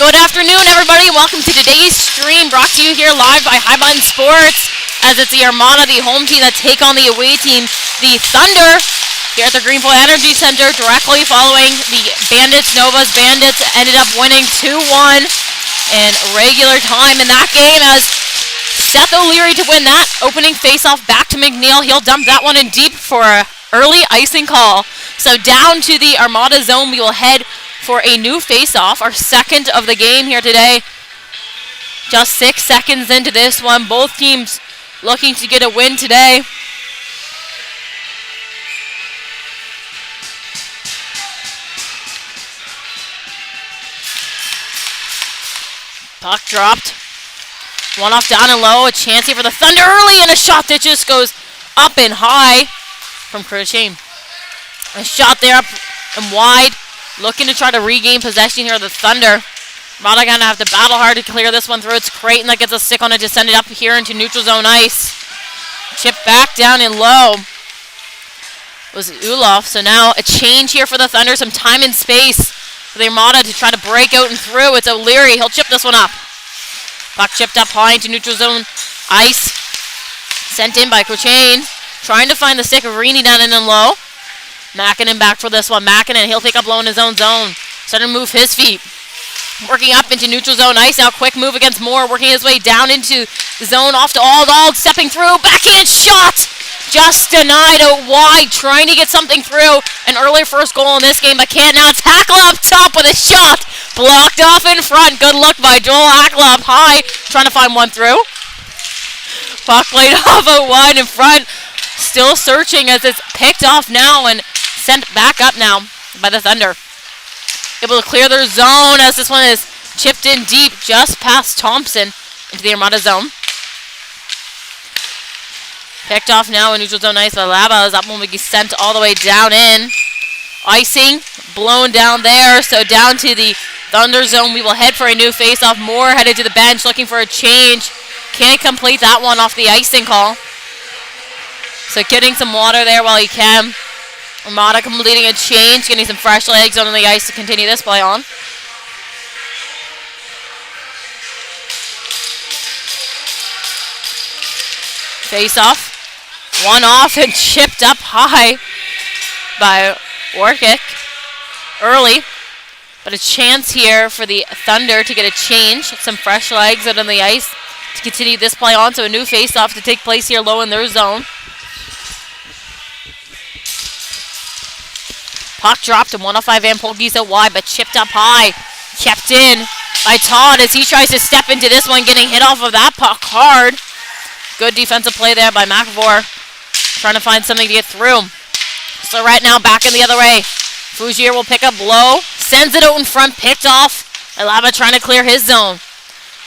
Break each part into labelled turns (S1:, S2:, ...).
S1: Good afternoon, everybody. Welcome to today's stream brought to you here live by High Button Sports as it's the Armada, the home team, that take on the away team, the Thunder, here at the Greenpoint Energy Center, directly following the Bandits. Nova's Bandits ended up winning 2-1 in regular time in that game as Seth O'Leary to win that opening faceoff back to McNeil. He'll dump that one in deep for an early icing call. So down to the Armada zone, we will head for a new face-off, our second of the game here today. Just 6 seconds into this one. Both teams looking to get a win today. Puck dropped. One off down and low. A chance here for the Thunder early, and a shot that just goes up and high from Crochet. A shot there up and wide. Looking to try to regain possession here of the Thunder. Armada gonna have to battle hard to clear this one through. It's Creighton that gets a stick on it to send it up here into neutral zone ice. Chip back down and low was Ulof. So now a change here for the Thunder. Some time and space for the Armada to try to break out and through. It's O'Leary. He'll chip this one up. Puck chipped up high into neutral zone ice. Sent in by Cochain. Trying to find the stick of Reaney down in and low. Makinen back for this one. Makinen, he'll take up low in his own zone. Starting to move his feet. Working up into neutral zone ice. Now quick move against Moore. Working his way down into the zone. Off to Ald. Stepping through. Backhand shot! Just denied out wide. Trying to get something through. An early first goal in this game, but can't now. Tackle up top with a shot. Blocked off in front. Good look by Joel Hackle up high. Trying to find one through. Puck laid off out wide in front. Still searching as it's picked off now and sent back up now by the Thunder. Able to clear their zone as this one is chipped in deep just past Thompson into the Armada zone. Picked off now in neutral zone ice by Laba. That one will be sent all the way down in. Icing blown down there. So down to the Thunder zone. We will head for a new face-off. Moore headed to the bench looking for a change. Can't complete that one off the icing call. So getting some water there while he can. Armada completing a change, getting some fresh legs on the ice to continue this play on. Face off. One off and chipped up high by Orkic early. But a chance here for the Thunder to get a change. Some fresh legs out on the ice to continue this play on. So a new face off to take place here low in their zone. Puck dropped and 105 Van Polkey's out wide, but chipped up high. Kept in by Todd as he tries to step into this one, getting hit off of that puck hard. Good defensive play there by McAvoy. Trying to find something to get through. So right now back in the other way. Fougier will pick up low. Sends it out in front, picked off. Alaba trying to clear his zone.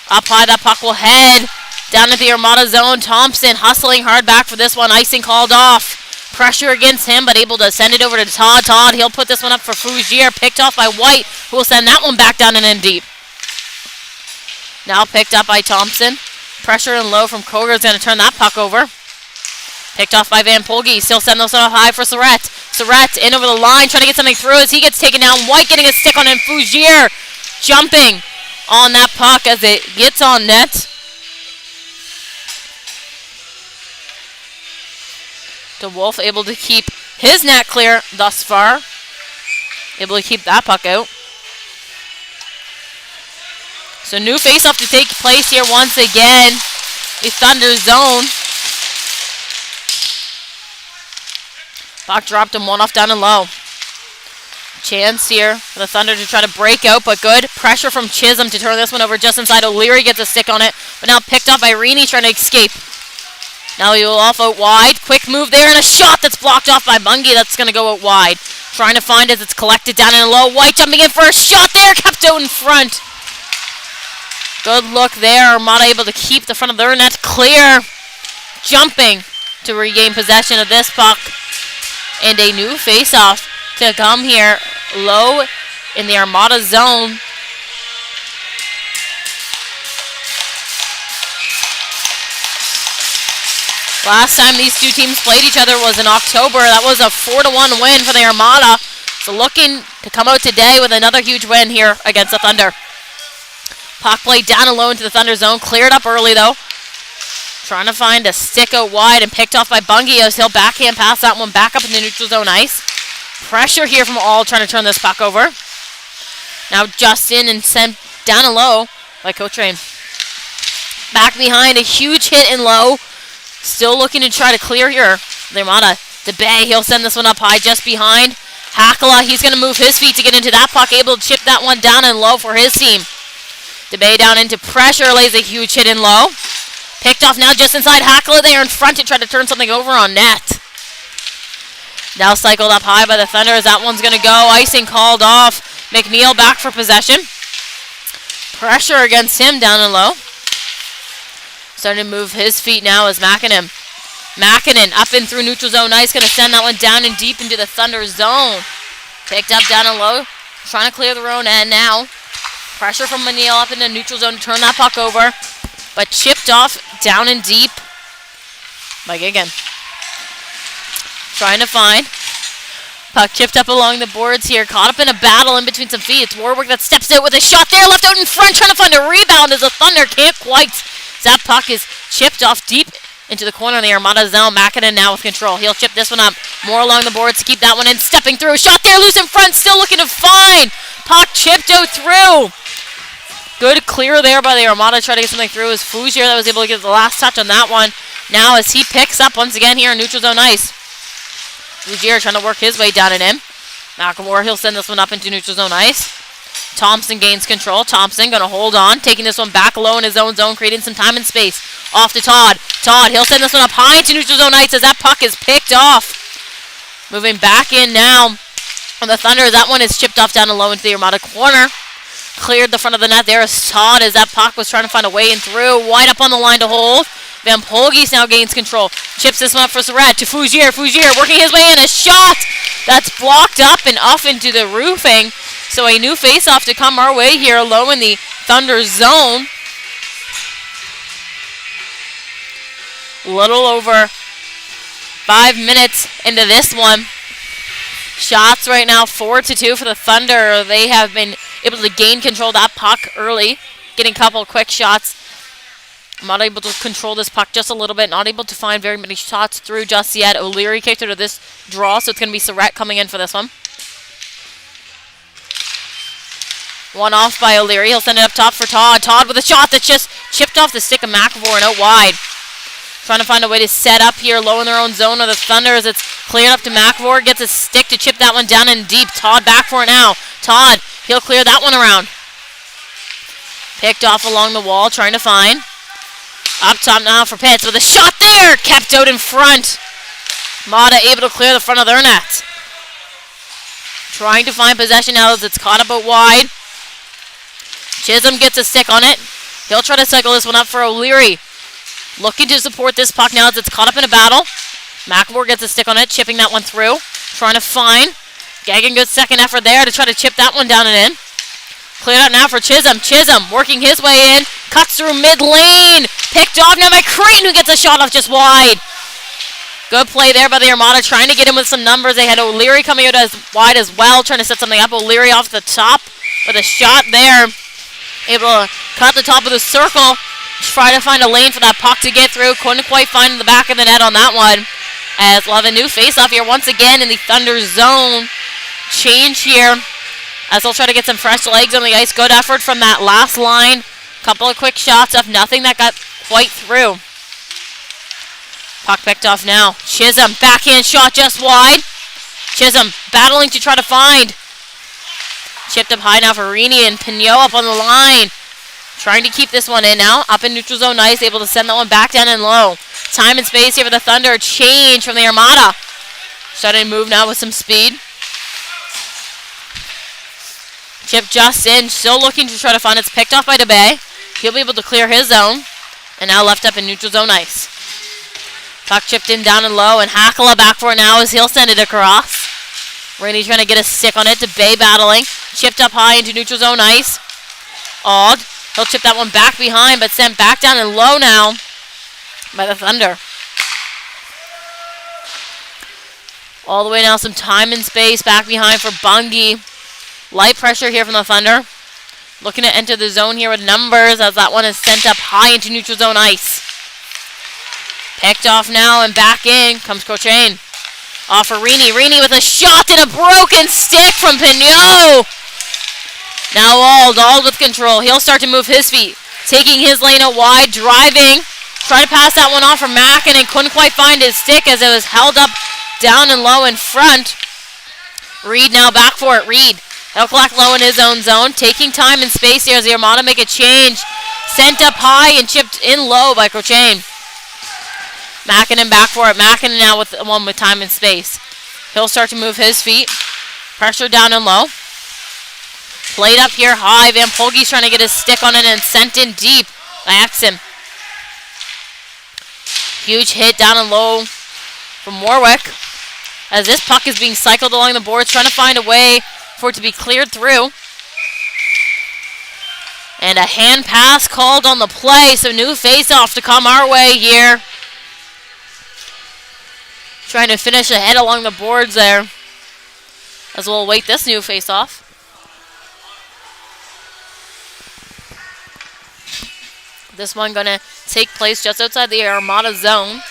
S1: Up high, that puck will head down into the Armada zone. Thompson hustling hard back for this one. Icing called off. Pressure against him, but able to send it over to Todd. Todd, he'll put this one up for Fougier. Picked off by White, who will send that one back down and in deep. Now picked up by Thompson. Pressure and low from Koger is going to turn that puck over. Picked off by Van Polge. Still send those one high for Surratt. Surratt in over the line, trying to get something through as he gets taken down. White getting a stick on him. Fougier jumping on that puck as it gets on net. Wolf able to keep his net clear thus far. Able to keep that puck out. So new face-off to take place here once again. The Thunder zone. Puck dropped and one off down and low. Chance here for the Thunder to try to break out, but good pressure from Chisholm to turn this one over just inside. O'Leary gets a stick on it, but now picked up by Reaney trying to escape. Now he will off out wide. Quick move there and a shot that's blocked off by Bungie. That's going to go out wide. Trying to find it. It's collected down and low. White jumping in for a shot there. Kept out in front. Good look there. Armada able to keep the front of their net clear. Jumping to regain possession of this puck. And a new face-off to come here low in the Armada zone. Last time these two teams played each other was in October. That was a 4-1 win for the Armada. So looking to come out today with another huge win here against the Thunder. Puck played down and low into the Thunder zone. Cleared up early, though. Trying to find a stick out wide and picked off by Bungie as he'll backhand pass that one back up in the neutral zone ice. Pressure here from all trying to turn this puck over. Now Justin and sent down and low by Coach Rain. Back behind, a huge hit in low. Still looking to try to clear here. The Armada. DeBay, he'll send this one up high just behind. Hakala, he's going to move his feet to get into that puck. Able to chip that one down and low for his team. DeBay down into pressure, lays a huge hit in low. Picked off now just inside. Hakala there in front to try to turn something over on net. Now cycled up high by the Thunder as that one's going to go. Icing called off. McNeil back for possession. Pressure against him down and low. Starting to move his feet now as Makinen up and through neutral zone ice. Going to send that one down and deep into the Thunder zone. Picked up down and low. Trying to clear their own end now. Pressure from McNeil up in the neutral zone to turn that puck over. But chipped off down and deep by Gigan. Trying to find. Puck chipped up along the boards here. Caught up in a battle in between some feet. It's Warwick that steps out with a shot there. Left out in front. Trying to find a rebound as the Thunder can't quite. That puck is chipped off deep into the corner of the Armada zone. Makinen now with control. He'll chip this one up. More along the boards to keep that one in. Stepping through. Shot there. Loose in front. Still looking to find. Puck chipped out through. Good clear there by the Armada. Try to get something through. It was Fougier that was able to get the last touch on that one. Now as he picks up once again here in neutral zone ice. Fougier trying to work his way down and in. McElmore, he'll send this one up into neutral zone ice. Thompson gains control. Thompson going to hold on. Taking this one back low in his own zone. Creating some time and space. Off to Todd. Todd, he'll send this one up high into neutral zone ice as that puck is picked off. Moving back in now on the Thunder. That one is chipped off down and low into the Armada corner. Cleared the front of the net there as Todd as that puck was trying to find a way in through. Wide up on the line to hold. Van Polgis now gains control. Chips this one up for Surratt to Fougier. Fougier working his way in. A shot that's blocked up and off into the roofing. So a new face-off to come our way here low in the Thunder zone. Little over 5 minutes into this one. Shots right now 4-2 for the Thunder. They have been able to gain control of that puck early. Getting a couple quick shots. Not able to control this puck just a little bit. Not able to find very many shots through just yet. O'Leary kicked her to this draw, so it's going to be Surratt coming in for this one. One off by O'Leary. He'll send it up top for Todd. Todd with a shot that just chipped off the stick of McElmore and out wide. Trying to find a way to set up here low in their own zone of the Thunder as it's cleared up to McElmore. Gets a stick to chip that one down and deep. Todd back for it now. Todd, he'll clear that one around. Picked off along the wall, trying to find. Up top now for Pitts with a shot there. Kept out in front. Mata able to clear the front of their net. Trying to find possession now as it's caught up out wide. Chisholm gets a stick on it. He'll try to cycle this one up for O'Leary. Looking to support this puck now as it's caught up in a battle. McElmore gets a stick on it, chipping that one through. Trying to find. Gagan, good second effort there to try to chip that one down and in. Cleared out now for Chisholm. Chisholm working his way in. Cuts through mid-lane. Picked off now by Creighton, who gets a shot off just wide. Good play there by the Armada, trying to get him with some numbers. They had O'Leary coming out as wide as well, trying to set something up. O'Leary off the top with a shot there. Able to cut the top of the circle. Try to find a lane for that puck to get through. Couldn't quite find the back of the net on that one. As we'll have a new face-off here once again in the Thunder zone. Change here as they'll try to get some fresh legs on the ice. Good effort from that last line. Couple of quick shots of nothing that got quite through. Puck picked off now. Chisholm, backhand shot just wide. Chisholm battling to try to find. Chipped up high now for Rini and Pignot up on the line. Trying to keep this one in now. Up in neutral zone ice. Able to send that one back down and low. Time and space here for the Thunder. Change from the Armada. Starting to move now with some speed. Chip just in. Still looking to try to find. It's picked off by DeBay. He'll be able to clear his zone. And now left up in neutral zone ice. Puck chipped in down and low. And Hakala back for it now as he'll send it across. Rainey trying to get a stick on it. DeBay battling. Chipped up high into neutral zone ice. Auld. He'll chip that one back behind, but sent back down and low now by the Thunder. All the way now, some time and space back behind for Bungie. Light pressure here from the Thunder. Looking to enter the zone here with numbers as that one is sent up high into neutral zone ice. Picked off now and back in comes Cochain. Off for Rini. Rini with a shot and a broken stick from Pignot. Now Ald with control. He'll start to move his feet. Taking his lane out wide, driving. Tried to pass that one off for Mackin and couldn't quite find his stick as it was held up down and low in front. Reed now back for it. Reed. He'll collect low in his own zone. Taking time and space here as the Armada make a change. Sent up high and chipped in low by Cochain. Mackinnon back for it. Mackinnon now with one with time and space. He'll start to move his feet. Pressure down and low. Played up here high. Van Polge's trying to get his stick on it and sent in deep by Axon. Huge hit down and low from Warwick. As this puck is being cycled along the boards, trying to find a way for it to be cleared through. And a hand pass called on the play, so new face-off to come our way here. Trying to finish ahead along the boards there. As we'll await this new face-off. This one going to take place just outside the Armada zone.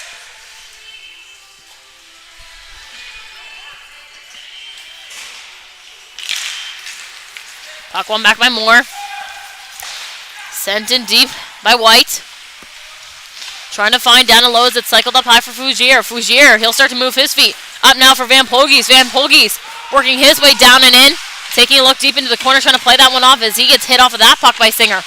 S1: Puck one back by Moore. Sent in deep by White. Trying to find down and low as it's cycled up high for Fougier. Fougier, he'll start to move his feet. Up now for Van Polge's. Van Polge's working his way down and in. Taking a look deep into the corner, trying to play that one off as he gets hit off of that puck by Singer.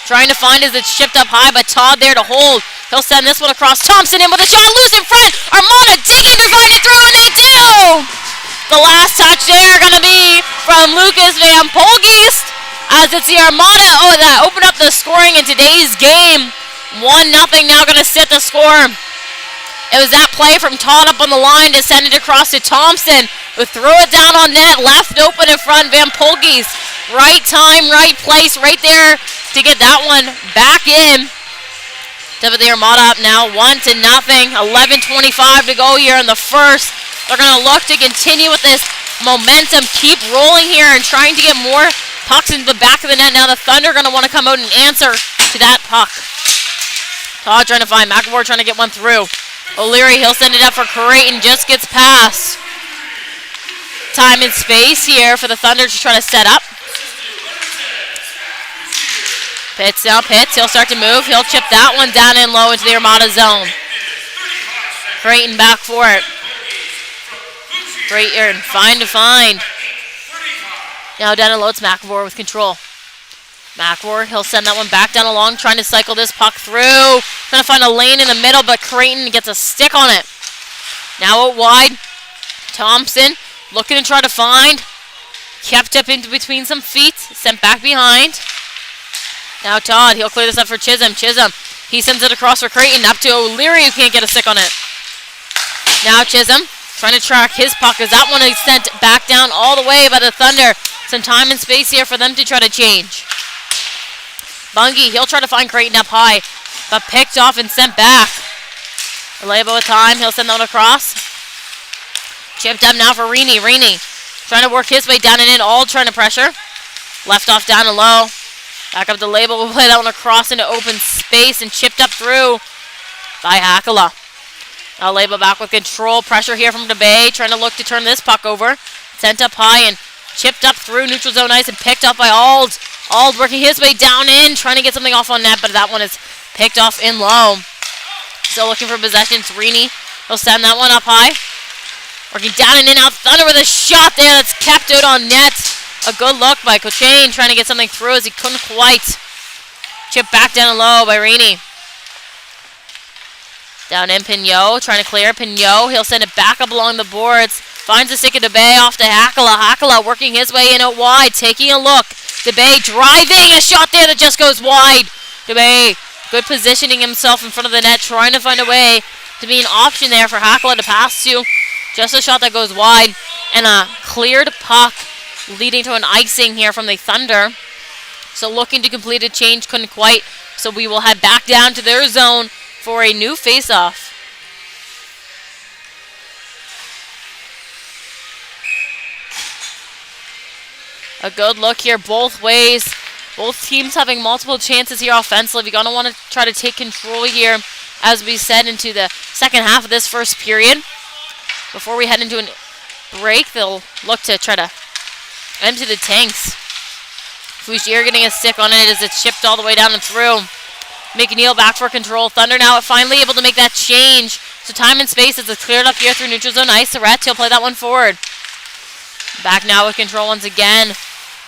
S1: Trying to find as it's chipped up high, but Todd there to hold. He'll send this one across. Thompson in with a shot, loose in front. Armada digging to find it through, and they do! The last touch there going to be from Lucas Van Polge's as it's the Armada that opened up the scoring in today's game. 1-0 now going to sit the score. It was that play from Todd up on the line to send it across to Thompson, who threw it down on net, left open in front. Van Polge's right time, right place, right there to get that one back in. To the Armada up now, 1-0. 11:25 to go here in the first. They're going to look to continue with this momentum, keep rolling here and trying to get more pucks into the back of the net. Now the Thunder are going to want to come out and answer to that puck. Todd trying to find McAvoy, trying to get one through. O'Leary, he'll send it up for Creighton, just gets past. Time and space here for the Thunder to try to set up. Pitts now, Pitts, he'll start to move. He'll chip that one down and low into the Armada zone. Creighton back for it. Creighton, find. Now down and low, it's McAvoy with control. McAvoy, he'll send that one back down along, trying to cycle this puck through. Trying to find a lane in the middle, but Creighton gets a stick on it. Now out wide. Thompson looking to try to find. Kept up into between some feet. Sent back behind. Now Todd, he'll clear this up for Chisholm. Chisholm, he sends it across for Creighton. Up to O'Leary, who can't get a stick on it. Now Chisholm trying to track his puck as that one is sent back down all the way by the Thunder. Some time and space here for them to try to change. Bungie, he'll try to find Creighton up high, but picked off and sent back. Aleba with time, he'll send that one across. Chipped up now for Rini. Rini trying to work his way down and in, all trying to pressure. Left off down and low. Back up to Label, we'll play that one across into open space and chipped up through by Hakala. Now Label back with control, pressure here from DeBay, trying to look to turn this puck over. Sent up high and chipped up through neutral zone ice and picked up by Ald. Ald working his way down in, trying to get something off on net, but that one is picked off in low. Still looking for possession. It's Rini. He'll send that one up high. Working down and in. Out Thunder with a shot there that's kept out on net. A good look by Cochain, trying to get something through as he couldn't quite. Chip back down low by Rini. Down in Pignot, trying to clear. Pignot, he'll send it back up along the boards. Finds the stick of DeBay off to Hakala. Hakala working his way in out wide, taking a look. DeBay driving, a shot there that just goes wide. DeBay, good positioning himself in front of the net, trying to find a way to be an option there for Hakala to pass to. Just a shot that goes wide, and a cleared puck leading to an icing here from the Thunder. So looking to complete a change, couldn't quite. So we will head back down to their zone for a new face-off. A good look here both ways Both teams having multiple chances here offensively. You're going to want to try to take control here as we head into the second half of this first period. Before we head into a break, they'll look to try to empty the tanks. Fougier getting a stick on it as it's chipped all the way down and through. McNeil back for control. Thunder now finally able to make that change. So time and space as it's cleared up here through neutral zone ice. Surratt, he'll play that one forward. Back now with control once again.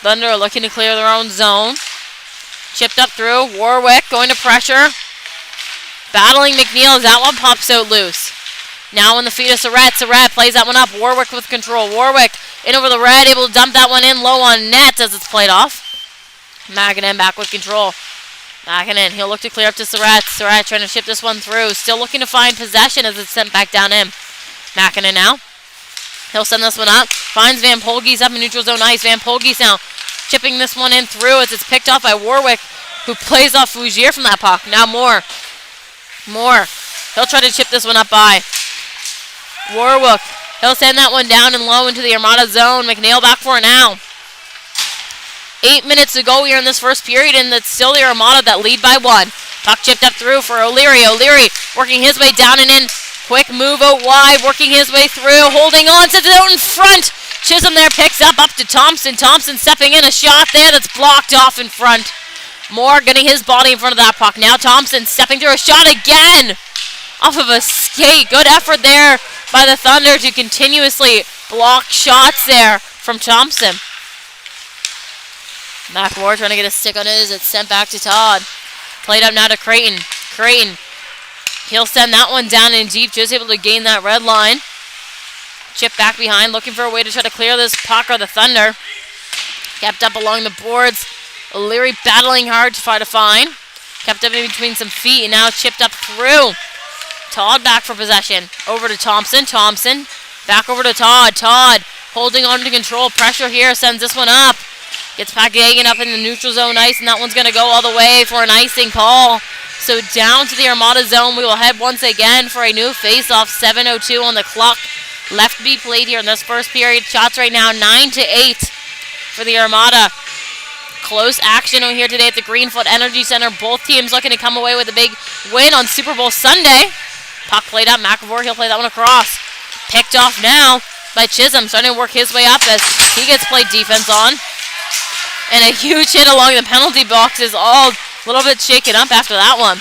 S1: Thunder are looking to clear their own zone. Chipped up through. Warwick going to pressure. Battling McNeil as that one pops out loose. Now on the feet of Surratt. Surratt plays that one up. Warwick with control. Warwick in over the red. Able to dump that one in low on net as it's played off. Maganin back with control. Maganin, he'll look to clear up to Surratt. Surratt trying to ship this one through. Still looking to find possession as it's sent back down in. Maganin now. He'll send this one up. Finds Van Polge's up in neutral zone ice. Van Polge's now chipping this one in through as it's picked off by Warwick, who plays off Fougier from that puck. Now Moore. He'll try to chip this one up by Warwick. He'll send that one down and low into the Armada zone. McNeil back for it now. 8 minutes to go here in this first period, and it's still the Armada that lead by 1. Puck chipped up through for O'Leary. O'Leary working his way down and in. Quick move out wide, working his way through, holding on, sends it out in front. Chisholm there picks up to Thompson. Thompson stepping in, a shot there that's blocked off in front. Moore getting his body in front of that puck. Now Thompson stepping through, a shot again off of a skate. Good effort there by the Thunder to continuously block shots there from Thompson. McMore trying to get a stick on it as it's sent back to Todd. Played up now to Creighton. Creighton, he'll send that one down in deep, just able to gain that red line. Chip back behind, looking for a way to try to clear this puck or the Thunder. Kept up along the boards. O'Leary battling hard to try to find. Kept up in between some feet and now chipped up through. Todd back for possession. Over to Thompson. Thompson back over to Todd. Todd holding on to control. Pressure here, sends this one up. Gets Pagagan up in the neutral zone ice, and that one's going to go all the way for an icing call. So down to the Armada zone, we will head once again for a new face-off. 7:02 on the clock. Left to be played here in this first period. Shots right now 9-8 for the Armada. Close action over here today at the Greenfoot Energy Center. Both teams looking to come away with a big win on Super Bowl Sunday. Puck played up. McAvoy, he'll play that one across. Picked off now by Chisholm, starting to work his way up as he gets played defense on. And a huge hit along the penalty box is all a little bit shaken up after that one.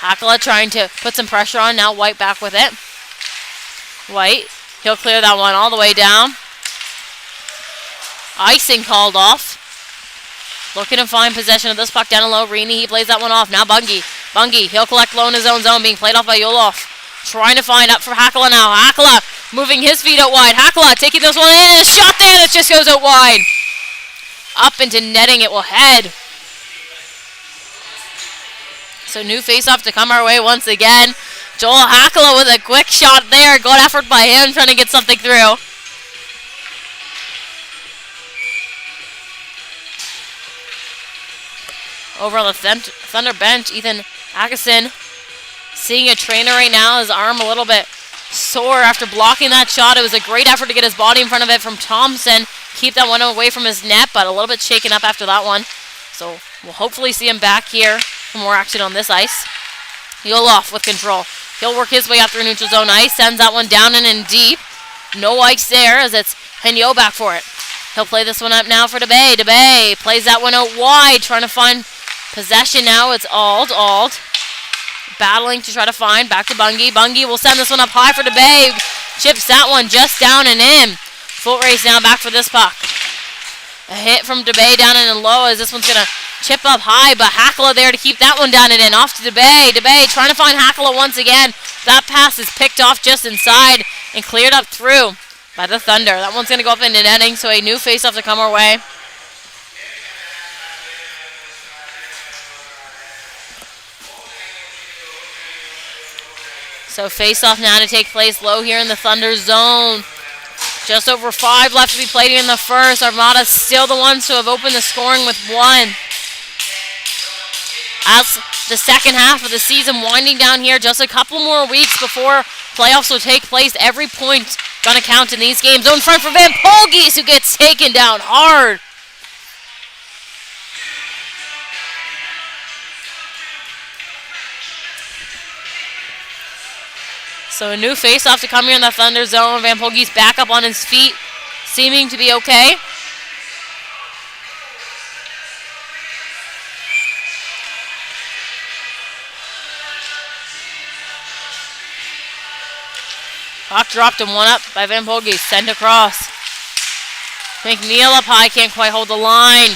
S1: Hakala trying to put some pressure on. Now White back with it. White, he'll clear that one all the way down. Icing called off. Looking to find possession of this puck down low. Reaney, he plays that one off. Now Bungie. Bungie, he'll collect low in his own zone, being played off by Yoloff. Trying to find up for Hakala now. Hakala moving his feet out wide. Hakala taking this one in, and a shot there that just goes out wide. Up into netting it will head. So new face-off to come our way once again. Joel Hakala with a quick shot there. Good effort by him trying to get something through. Over on the Thunder bench, Ethan Atkinson seeing a trainer right now. His arm a little bit sore after blocking that shot. It was a great effort to get his body in front of it from Thompson. Keep that one away from his net, but a little bit shaken up after that one. So we'll hopefully see him back here for more action on this ice. Yoloff with control. He'll work his way up through neutral zone ice. Sends that one down and in deep. No ice there as it's Henyo back for it. He'll play this one up now for DeBay. DeBay plays that one out wide, trying to find possession now. It's Ald. Battling to try to find. Back to Bungie. Bungie will send this one up high for DeBay. Chips that one just down and in. Foot race now back for this puck. A hit from DeBay down and in low as this one's going to chip up high, but Hakala there to keep that one down and in. Off to DeBay. DeBay trying to find Hakala once again. That pass is picked off just inside and cleared up through by the Thunder. That one's going to go up into netting, so a new face-off to come our way. So face-off now to take place low here in the Thunder zone. Just over 5 left to be played here in the first. Armada still the ones who have opened the scoring with 1. As the second half of the season winding down here, just a couple more weeks before playoffs will take place. Every point gonna count in these games. In front for Van Polge's, who gets taken down hard. So a new face-off to come here in the Thunder zone. Van Polge's back up on his feet, seeming to be okay. Puck dropped and one up by Van Polge. Sent across. McNeil up high, can't quite hold the line.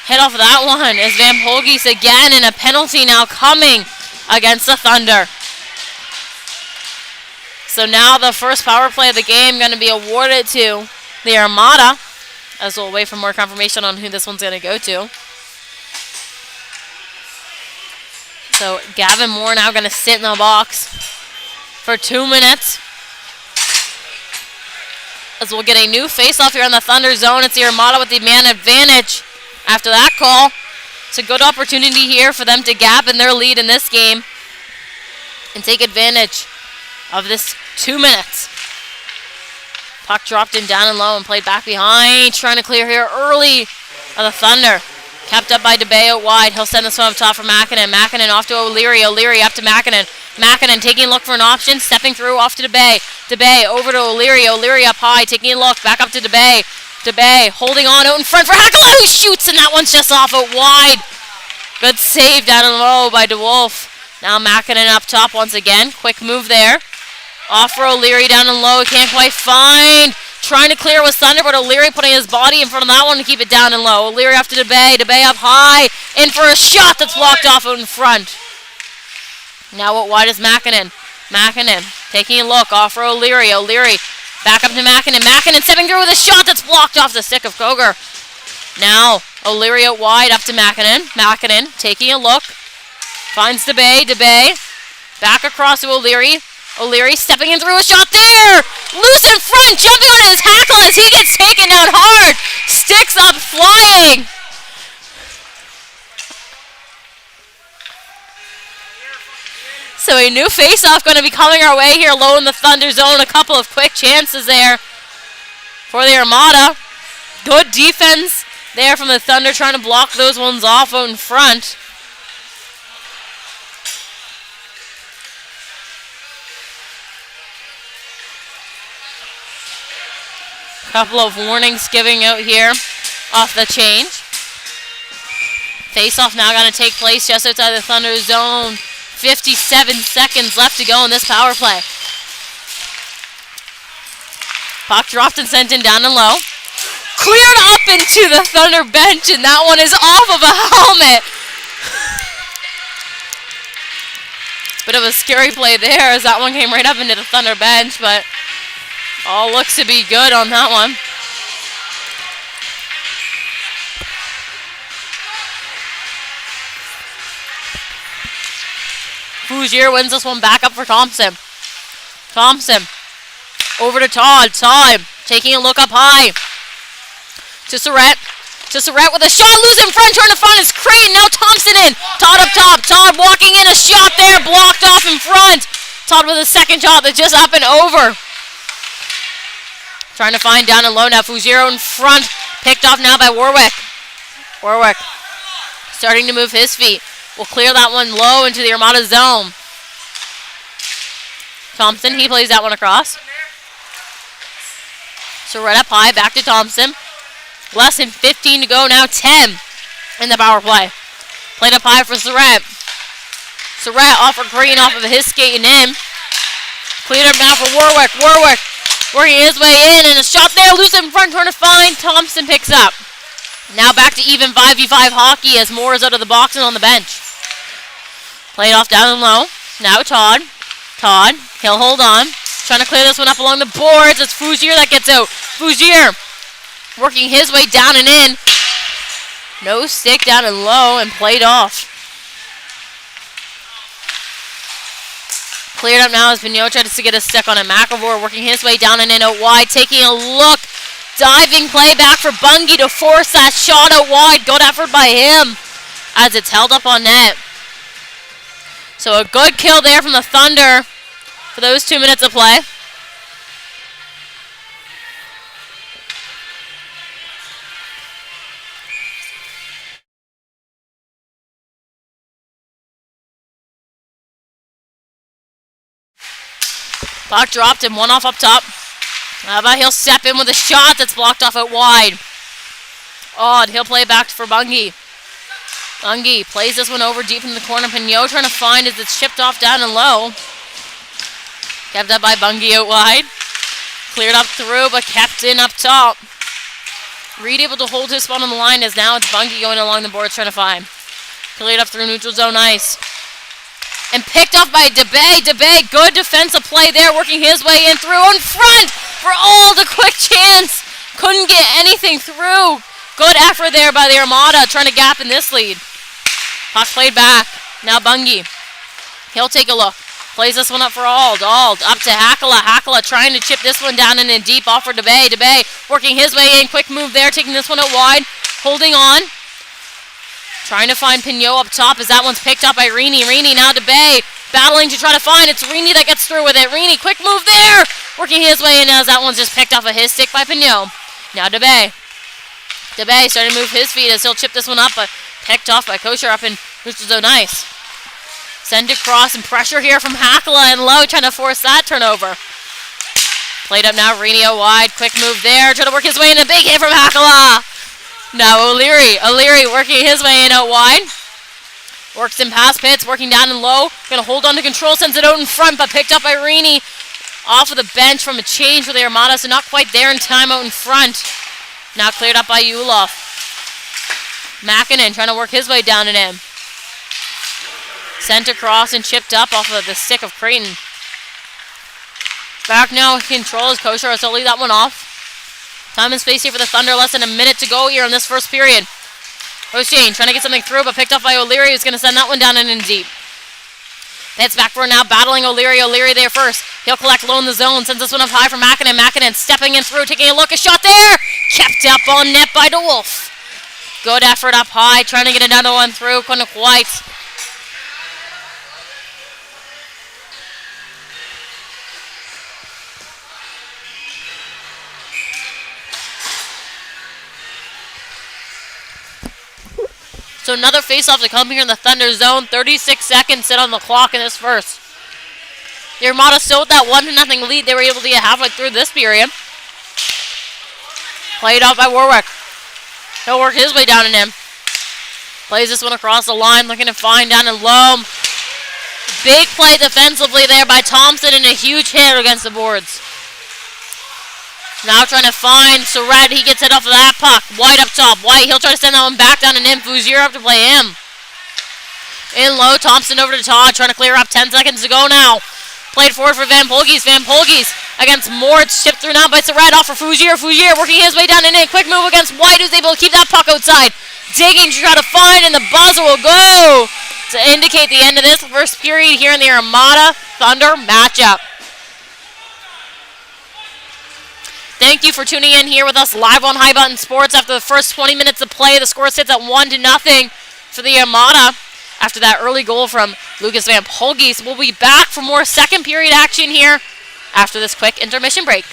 S1: Hit off of that one is Van Polge's again, and a penalty now coming against the Thunder. So now the first power play of the game going to be awarded to the Armada, as we'll wait for more confirmation on who this one's going to go to. So Gavin Moore now going to sit in the box for 2 minutes, as we'll get a new face-off here in the Thunder zone. It's the Armada with the man advantage after that call. It's a good opportunity here for them to gap in their lead in this game and take advantage of this 2 minutes. Puck dropped in down and low and played back behind. Trying to clear here early of the Thunder. Kept up by DeBay out wide. He'll send this one up top for Makinen. Makinen off to O'Leary. O'Leary up to Makinen. Makinen taking a look for an option. Stepping through off to DeBay. DeBay over to O'Leary. O'Leary up high. Taking a look. Back up to DeBay. DeBay holding on out in front for Hakala, who shoots, and that one's just off out wide. Good save down and low by DeWolf. Now Makinen up top once again. Quick move there. Off for O'Leary down and low. Can't quite find. Trying to clear with Thunder, but O'Leary putting his body in front of that one to keep it down and low. O'Leary off to DeBay. DeBay up high. In for a shot that's blocked off out in front. Now out wide is Makinen. Makinen taking a look. Off for O'Leary. O'Leary back up to Makinen. Makinen stepping through with a shot that's blocked off the stick of Koger. Now O'Leary out wide up to Makinen. Makinen taking a look. Finds DeBay. DeBay back across to O'Leary. O'Leary stepping in through a shot there. Loose in front, jumping on his hackle as he gets taken down hard. Sticks up flying. So a new face-off going to be coming our way here low in the Thunder zone. A couple of quick chances there for the Armada. Good defense there from the Thunder, trying to block those ones off out in front. Couple of warnings giving out here off the change. Face-off now going to take place just outside the Thunder zone. 57 seconds left to go in this power play. Puck dropped and sent in down and low. Cleared up into the Thunder bench, and that one is off of a helmet. Bit of a scary play there as that one came right up into the Thunder bench, but all looks to be good on that one. Fougier wins this one back up for Thompson. Thompson over to Todd. Todd taking a look up high to Surratt. To Surratt with a shot, loose in front, trying to find his crane. Now Thompson in. Todd up top. Todd walking in, a shot there, blocked off in front. Todd with a second shot that's just up and over. Trying to find down and low now. Fougier in front. Picked off now by Warwick. Warwick starting to move his feet. Will clear that one low into the Armada zone. Thompson, he plays that one across. So right up high, back to Thompson. Less than 15 to go now, 10 in the power play. Played up high for Surratt. Surratt off for Green off of his skating in. Cleared up now for Warwick. Warwick working his way in, and a shot there, loose in front, trying to find. Thompson picks up. Now back to even 5v5 hockey as Moore is out of the box and on the bench. Played off down and low. Now Todd. Todd, he'll hold on. Trying to clear this one up along the boards. It's Fougier that gets out. Fougier working his way down and in. No stick down and low and played off. Cleared up now as Vigneault tried to get a stick on it. McElroy working his way down and in out wide. Taking a look. Diving play back for Bungie to force that shot out wide. Good effort by him as it's held up on net. So a good kill there from the Thunder for those 2 minutes of play. Puck dropped and one off up top. How about he'll step in with a shot that's blocked off out wide. Odd, he'll play it back for Bungie. Bungie plays this one over deep in the corner. Pignot trying to find as it's chipped off down and low. Kept up by Bungie out wide. Cleared up through, but kept in up top. Reed able to hold his spot on the line as now it's Bungie going along the boards trying to find. Cleared up through neutral zone ice. And picked off by DeBay. DeBay, good defensive play there, working his way in through in front for all the quick chance. Couldn't get anything through. Good effort there by the Armada, trying to gap in this lead. Puck played back. Now Bungie. He'll take a look. Plays this one up for Ald. Ald up to Hakala. Hakala trying to chip this one down and in deep off for DeBay. DeBay working his way in. Quick move there, taking this one out wide. Holding on. Trying to find Pignot up top as that one's picked up by Reaney. Reaney now DeBay. Battling to try to find. It's Reaney that gets through with it. Reaney, quick move there. Working his way in as that one's just picked off of his stick by Pignot. Now DeBay. DeBay starting to move his feet as he'll chip this one up, but picked off by Kosher up in neutral zone ice. Send across and pressure here from Hakala and Lowe trying to force that turnover. Played up now, Renio wide. Quick move there. Trying to work his way in. A big hit from Hakala. Now O'Leary. O'Leary working his way in out wide. Works in past Pitts. Working down and low. Going to hold on to control. Sends it out in front, but picked up by Rennie. Off of the bench from a change for the Armada. So not quite there in time out in front. Now cleared up by Ulof. Makinen trying to work his way down and in. Sent across and chipped up off of the stick of Creighton. Back now in control is Kosher, so leave that one off. Time and space here for the Thunder. Less than a minute to go here in this first period. O'Shane trying to get something through, but picked up by O'Leary, who's going to send that one down and in deep. That's back for now, battling O'Leary. O'Leary there first. He'll collect low in the zone. Sends this one up high for Makinen. Makinen stepping in through, taking a look. A shot there. Kept up on net by DeWolf. Good effort up high. Trying to get another one through. Couldn't quite. So another face-off to come here in the Thunder zone. 36 seconds sit on the clock in this first. The Armada still with that 1-0 lead. They were able to get halfway through this period. Played out by Warwick. He'll work his way down and in. Plays this one across the line, looking to find down in low. Big play defensively there by Thompson and a huge hit against the boards. Now trying to find Surratt. He gets it off of that puck. White up top. White, he'll try to send that one back down and in. Fouzier up to play him. In low, Thompson over to Todd. Trying to clear up. 10 seconds to go now. Played forward for Van Polges. Van Polges against Moritz. Chipped through now by Surratt. Off for Fouzier. Fouzier working his way down and in. Quick move against White, who's able to keep that puck outside. Digging to try to find, and the buzzer will go to indicate the end of this first period here in the Armada Thunder matchup. Thank you for tuning in here with us live on High Button Sports. After the first 20 minutes of play, the score sits at 1-0 for the Armada. After that early goal from Lucas Van Polges, we'll be back for more second period action here after this quick intermission break.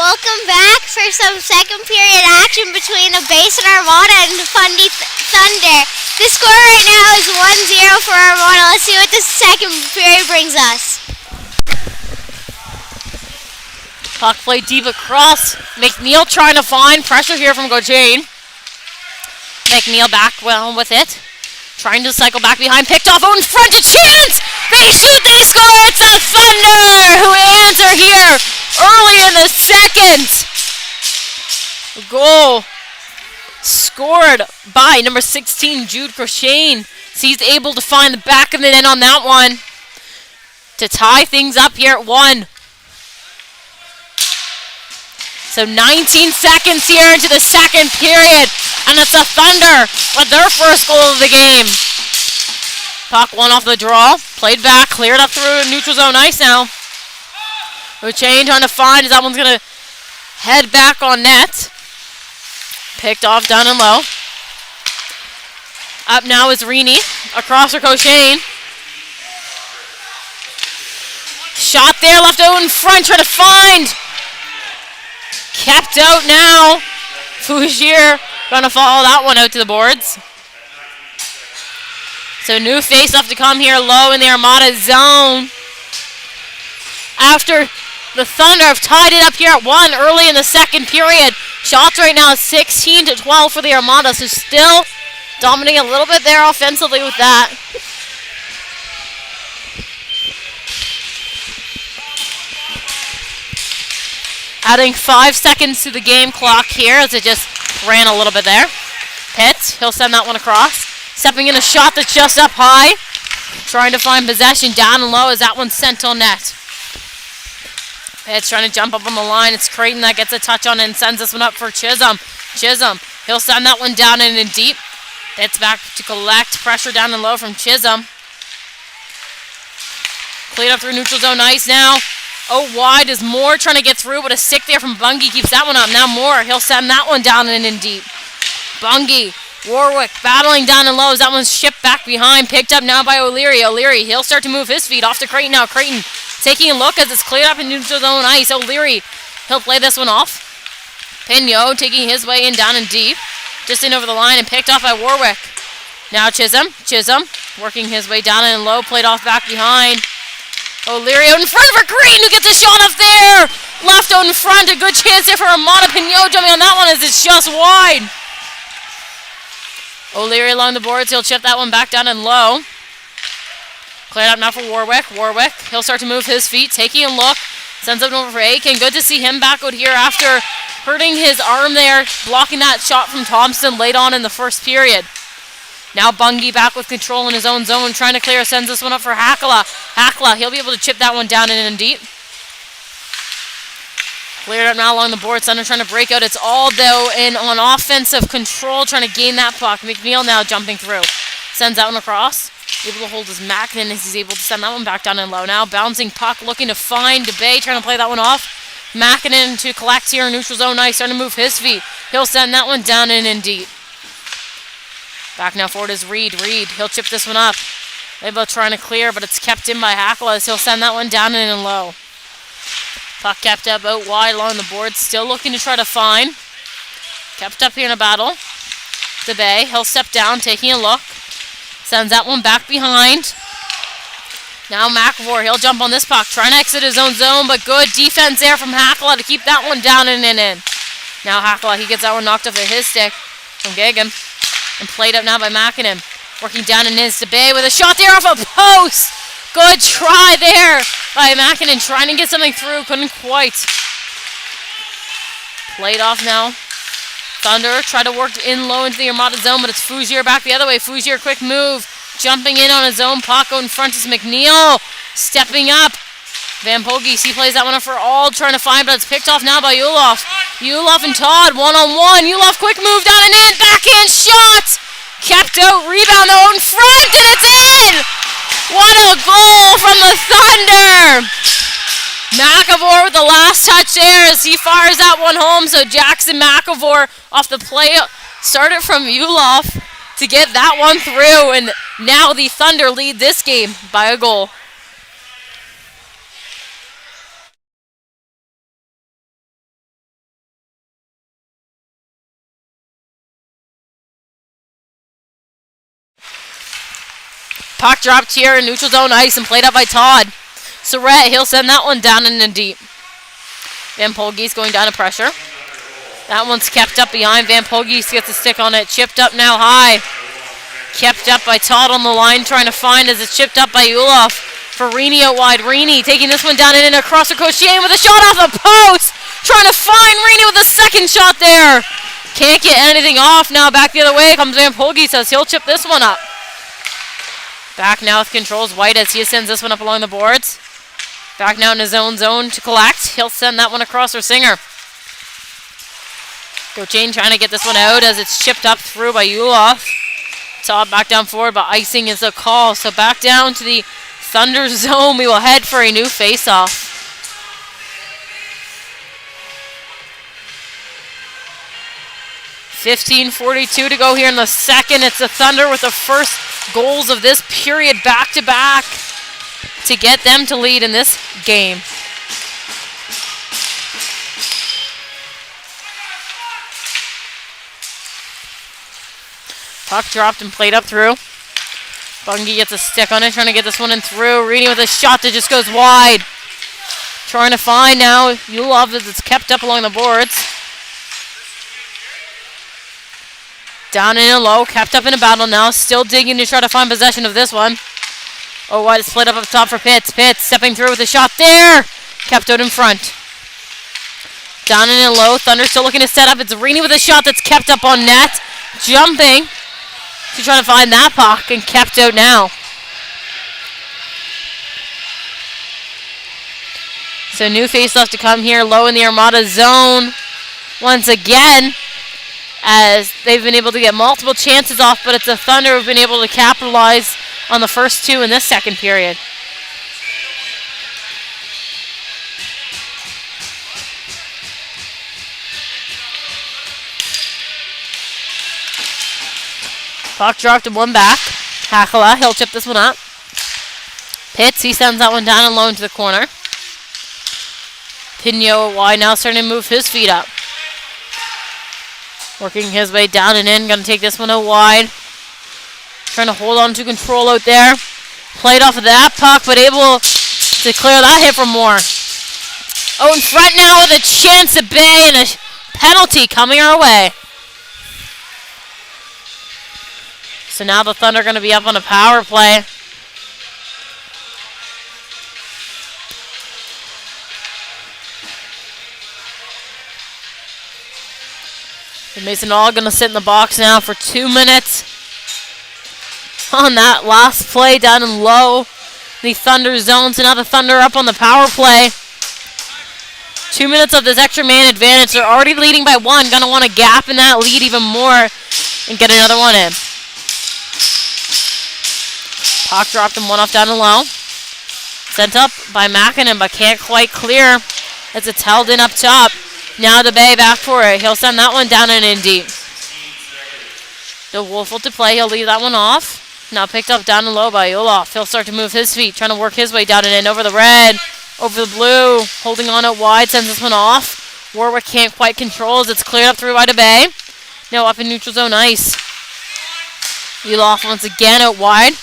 S2: welcome back for some second period action between the Basin Armada and the Fundy Thunder. The score right now is 1-0 for Armada. Let's see what the second period brings us.
S1: Puck play deep across. McNeil trying to find pressure here from Gojane. McNeil back well with it. Trying to cycle back behind. Picked off out in front. A chance! They shoot, they score! It's the Thunder who answer here early in the second. Goal scored by number 16, Jude Crochane. So he's able to find the back of the net on that one to tie things up here at 1. So 19 seconds here into the second period, and it's the Thunder with their first goal of the game. Puck one off the draw, played back, cleared up through neutral zone ice now. Uchane trying to find as that one's going to head back on net. Picked off down and low. Up now is Reaney, across for Cochane. Shot there, left out in front, trying to find. Kept out now. Fougier gonna follow that one out to the boards. So new face-off to come here low in the Armada zone. After the Thunder have tied it up here at 1 early in the second period. Shots right now 16-12 for the Armada, so still dominating a little bit there offensively with that. Adding 5 seconds to the game clock here as it just ran a little bit there. Pitt, he'll send that one across. Stepping in a shot that's just up high. Trying to find possession down and low as that one's sent on net. Pitt's trying to jump up on the line. It's Creighton that gets a touch on it and sends this one up for Chisholm. Chisholm, he'll send that one down and in deep. It's back to collect pressure down and low from Chisholm. Cleared up through neutral zone ice now. Oh, wide is Moore trying to get through, but a stick there from Bungie keeps that one up. Now Moore, he'll send that one down and in deep. Bungie, Warwick battling down and low as that one's shipped back behind. Picked up now by O'Leary. O'Leary, he'll start to move his feet off to Creighton now. Creighton taking a look as it's cleared up in neutral zone ice. O'Leary, he'll play this one off. Pinot taking his way in down and deep. Just in over the line and picked off by Warwick. Now Chisholm, working his way down and low, played off back behind. O'Leary out in front for Creighton, who gets a shot up there. Left out in front, a good chance there for Armada. Pinot jumping on that one as it's just wide. O'Leary along the boards, he'll chip that one back down and low. Cleared up now for Warwick. Warwick, he'll start to move his feet, taking a look. Sends it over for Aiken. Good to see him back out here after hurting his arm there, blocking that shot from Thompson late on in the first period. Now Bungie back with control in his own zone, trying to clear, sends this one up for Hakala. Hakala, he'll be able to chip that one down and in deep. Cleared up now along the board, Thunder trying to break out. It's all, though, in on offensive control, trying to gain that puck. McNeil now jumping through. Sends that one across. Able to hold his Mackin as he's able to send that one back down and low. Now bouncing puck, looking to find DeBay, trying to play that one off. Mackinnon to collect here in neutral zone ice, starting to move his feet. He'll send that one down and in deep. Back now forward is Reed. Reed, he'll chip this one up. They're both trying to clear, but it's kept in by Hackle as he'll send that one down and in low. Puck kept up out wide along the board, still looking to try to find. Kept up here in a battle. DeBay, he'll step down, taking a look. Sends that one back behind. Now McAvoy, he'll jump on this puck, trying to exit his own zone, but good defense there from Hackla to keep that one down and in. Now Hackla, he gets that one knocked off of his stick from Gagan. And played up now by Mackinnon. Working down in his DeBay with a shot there off a post. Good try there by Mackinnon, trying to get something through, couldn't quite. Played off now. Thunder tried to work in low into the Armada zone, but it's Fougier back the other way. Fougier, quick move. Jumping in on his own. puck out in front is McNeil. Stepping up. Van Pogies, he plays that one up for all, trying to find, but it's picked off now by Ulof. Ulof and Todd, one-on-one. Ulof, quick move down and in. Backhand shot. Kept out, rebound out in front, and it's in. What a goal from the Thunder. McAvoy with the last touch there as he fires that one home. So Jackson McAvoy off the play started from Ulof to get that one through, and now the Thunder lead this game by a goal. Puck dropped here in neutral zone ice and played up by Todd. Surratt, he'll send that one down in the deep. Van Polge's going down to pressure. That one's kept up behind. Van Polge's gets a stick on it. Chipped up now high. Kept up by Todd on the line, trying to find as it's chipped up by Ulof. For Reedy out wide. Reedy taking this one down and in across the Crochet with a shot off the post. Trying to find Reedy with a second shot there. Can't get anything off now. Back the other way comes Van Polge, says he'll chip this one up. Back now with controls White as he sends this one up along the boards. Back now in his own zone to collect. He'll send that one across for Singer. Jane trying to get this one out as it's chipped up through by Ulof. Todd back down forward, but icing is a call. So back down to the Thunder zone. We will head for a new face-off. .42 to go here in the second. It's the Thunder with the first goals of this period back-to-back to get them to lead in this game. Puck dropped and played up through. Fundy gets a stick on it, trying to get this one in through. Reedy with a shot that just goes wide. Trying to find now. You love as it's kept up along the boards. Down in a low, kept up in a battle now. Still digging to try to find possession of this one. Oh, wide, it's played up top for Pitts. Pitts stepping through with a shot there. Kept out in front. Down in a low, Thunder still looking to set up. It's Reedy with a shot that's kept up on net. Jumping. She's trying to find that puck and kept out now. So new face-off to come here low in the Armada zone once again, as they've been able to get multiple chances off, but it's the Thunder who've been able to capitalize on the first two in this second period. Puck dropped and one back. Hakala, he'll chip this one up. Pitts, he sends that one down and low into the corner. Pinot wide now, starting to move his feet up. Working his way down and in. Going to take this one out wide. Trying to hold on to control out there. Played off of that puck, but able to clear that hit from Moore. Oh, in front now with a chance to bay and a penalty coming our way. So now the Thunder are going to be up on a power play. And Mason all going to sit in the box now for 2 minutes. On that last play down and low. The Thunder zone. So now the Thunder up on the power play. 2 minutes of this extra man advantage. They're already leading by one. Going to want to gap in that lead even more and get another one in. Puck dropped him one off down and low. Sent up by Mackinnon, but can't quite clear as it's held in up top. Now the Bay back for it. He'll send that one down and in deep. The Wolf to play. He'll leave that one off. Now picked up down and low by Ulof. He'll start to move his feet, trying to work his way down and in over the red, over the blue. Holding on it wide, sends this one off. Warwick can't quite control as it's cleared up through by the Bay. Now up in neutral zone ice. Ulof once again out wide.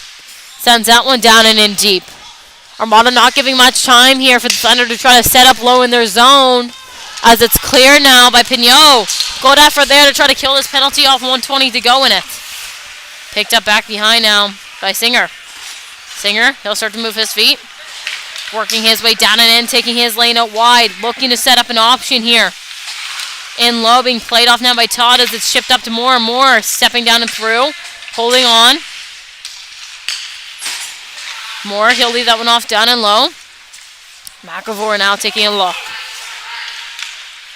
S1: Sends that one down and in deep. Armada not giving much time here for the Thunder to try to set up low in their zone. As it's clear now by Pinot. Good effort there to try to kill this penalty off. 1:20 to go in it. Picked up back behind now by Singer. Singer, he'll start to move his feet. Working his way down and in, taking his lane out wide. Looking to set up an option here. In low, being played off now by Todd as it's shipped up to Moore and Moore. Stepping down and through. Holding on. Moore, he'll leave that one off down and low. McAvoy now taking a look.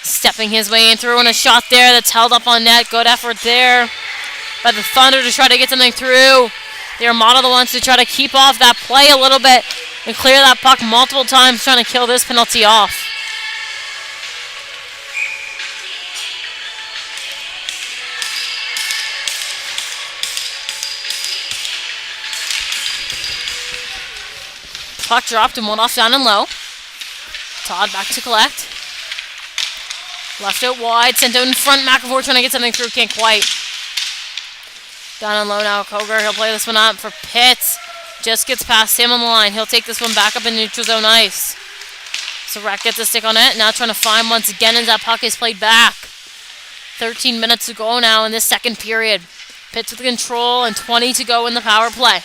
S1: Stepping his way in through and a shot there that's held up on net. Good effort there by the Thunder to try to get something through. The Armada the ones to try to keep off that play a little bit and clear that puck multiple times, trying to kill this penalty off. Puck dropped and one off down and low. Todd back to collect. Left out wide, sent out in front. McAvoy trying to get something through, can't quite. Down and low now, Koger. He'll play this one up for Pitts. Just gets past him on the line. He'll take this one back up in neutral zone ice. So Rec gets a stick on it. Now trying to find once again as that puck is played back. 13 minutes to go now in this second period. Pitts with control and 20 to go in the power play.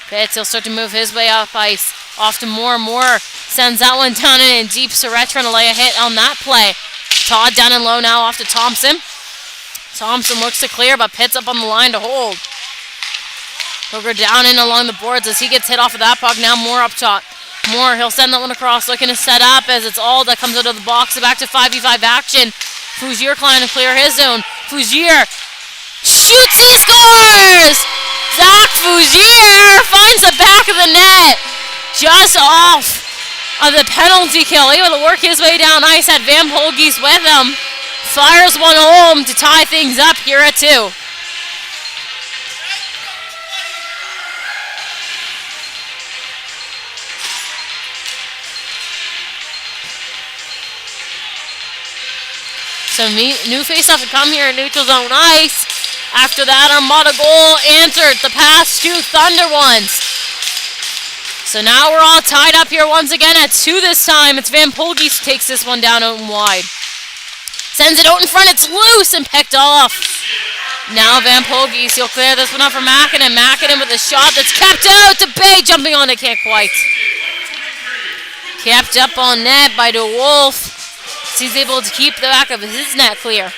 S1: Pitts, he'll start to move his way up ice. Off to Moore. Sends that one down in deep. Surratt trying to lay a hit on that play. Todd down and low now off to Thompson. Thompson looks to clear, but Pitts up on the line to hold. He'll go down in along the boards as he gets hit off of that puck. Now Moore up top. Moore, he'll send that one across, looking to set up as it's all that comes out of the box. So back to 5v5 action. Fougier trying to clear his zone. Fougier shoots, he scores! Zach Fougier finds the back of the net. Just off of the penalty kill. Able to work his way down ice. Had Van Polgies with him. Fires one home to tie things up here at 2. So new face-off to come here in neutral zone ice. After that, Armada goal answered the past two Thunder ones. So now we're all tied up here once again at 2 this time. It's Van Polgies takes this one down out and wide. Sends it out in front. It's loose and picked off. Now Van Polgies, he'll clear this one up for Mackinnon. Mackinnon with a shot that's kept out to Bay. Jumping on it, can't quite. Kept up on net by DeWolf. He's able to keep the back of his net clear.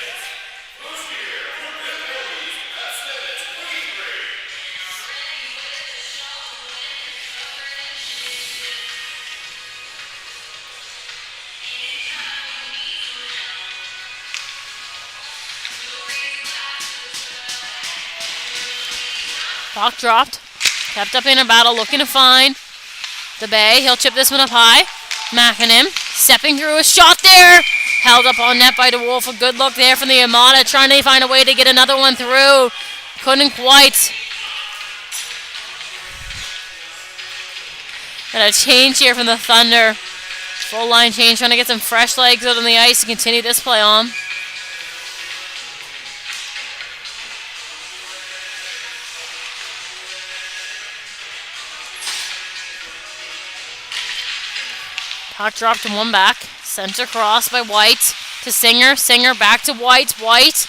S1: Puck dropped. Kept up in a battle, looking to find the Bay. He'll chip this one up high. Mackinnon stepping through a shot there. Held up on net by DeWolf. A good look there from the Armada. Trying to find a way to get another one through. Couldn't quite. And a change here from the Thunder. Full line change. Trying to get some fresh legs out on the ice to continue this play on. Puck dropped and one back. Sent across by White to Singer. Singer back to White. White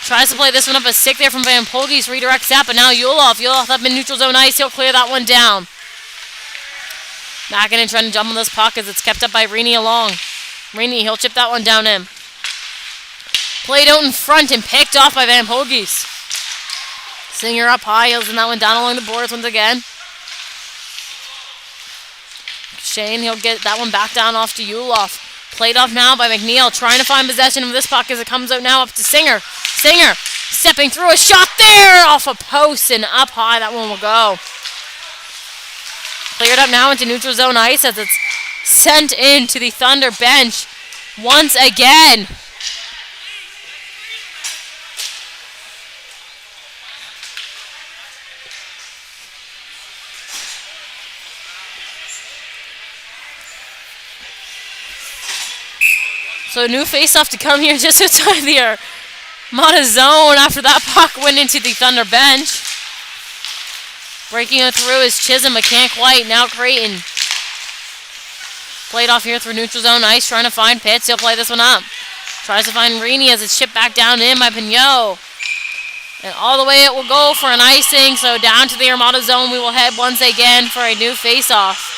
S1: tries to play this one up a stick there from Van Polgies. Redirects that, but now Yuloff. Yuloff up in neutral zone ice. He'll clear that one down. Mackinnon trying to jump on this puck as it's kept up by Reaney along. Reaney, he'll chip that one down in. Played out in front and picked off by Van Polgies. Singer up high. He'll send that one down along the boards once again. Shane, he'll get that one back down off to Yuloff. Played off now by McNeil, trying to find possession of this puck as it comes out now up to Singer. Singer stepping through a shot there off a post and up high. That one will go. Cleared up now into neutral zone ice as it's sent into the Thunder bench once again. So new face-off to come here just outside the Armada zone after that puck went into the Thunder bench. Breaking it through is Chisholm, but can't quite. Now Creighton. Played off here through neutral zone ice, trying to find Pitts. He'll play this one up. Tries to find Reaney as it's shipped back down in by Pignot. And all the way it will go for an icing. So down to the Armada zone we will head once again for a new face-off.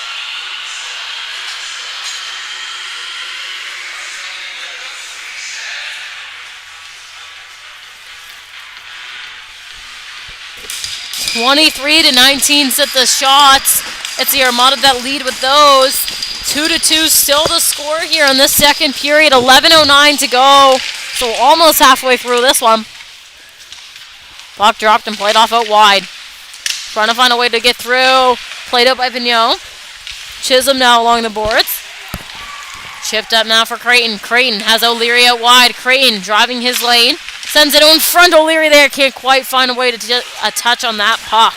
S1: (23-19) set the shots. It's the Armada that lead with those. 2-2 still the score here in this second period. 11:09 to go. So almost halfway through this one. Puck dropped and played off out wide. Trying to find a way to get through. Played out by Pignot. Chisholm now along the boards. Chipped up now for Creighton. Creighton has O'Leary out wide. Creighton driving his lane. Sends it in front. O'Leary there. Can't quite find a way to a touch on that puck.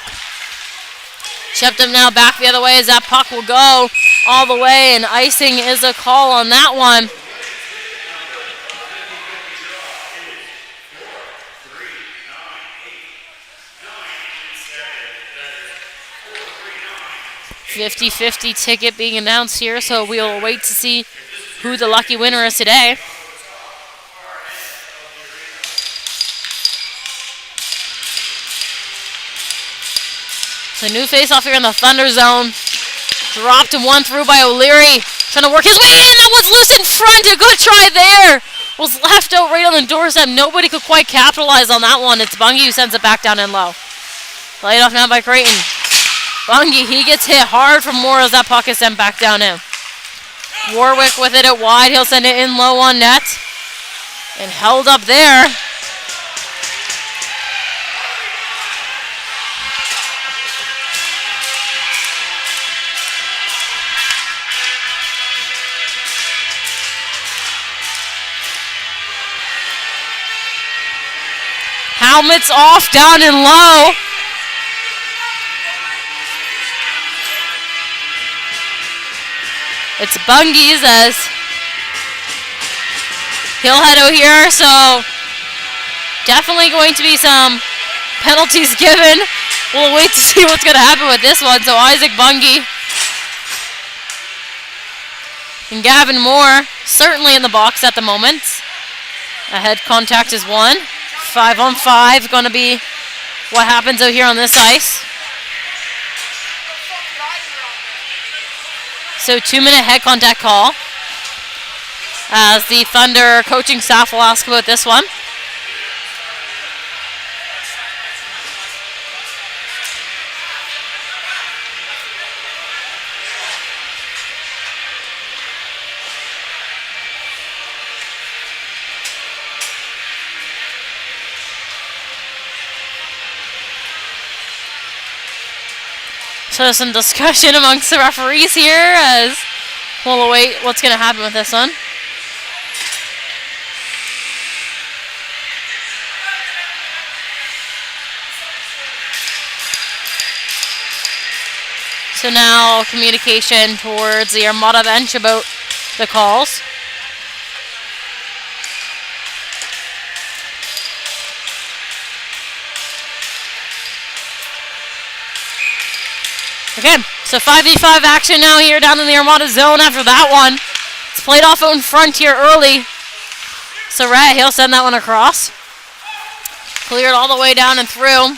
S1: Chipped him now back the other way as that puck will go all the way. And icing is a call on that one. 50-50 ticket being announced here, so we'll wait to see who the lucky winner is today. So new face-off here in the Thunder zone. Dropped and one through by O'Leary. Trying to work his way in. That was loose in front. A good try there. Was left out right on the doorstep. Nobody could quite capitalize on that one. It's Bungie who sends it back down in low. Played off now by Creighton. Bungie, he gets hit hard from Moore as that puck is sent back down in. Warwick with it at wide. He'll send it in low on net. And held up there. Helmets off down and low. It's Bungie's as he'll head out here, so definitely going to be some penalties given. We'll wait to see what's going to happen with this one. So Isaac Bungie and Gavin Moore certainly in the box at the moment. A head contact is one. 5-on-5 going to be what happens out here on this ice. So 2-minute head contact call as the Thunder coaching staff will ask about this one. So some discussion amongst the referees here as we'll await what's going to happen with this one. So now communication towards the Armada bench about the calls. Okay, so 5v5 action now here down in the Armada zone after that one. It's played off out in front here early. So Rat, he'll send that one across. Cleared all the way down and through.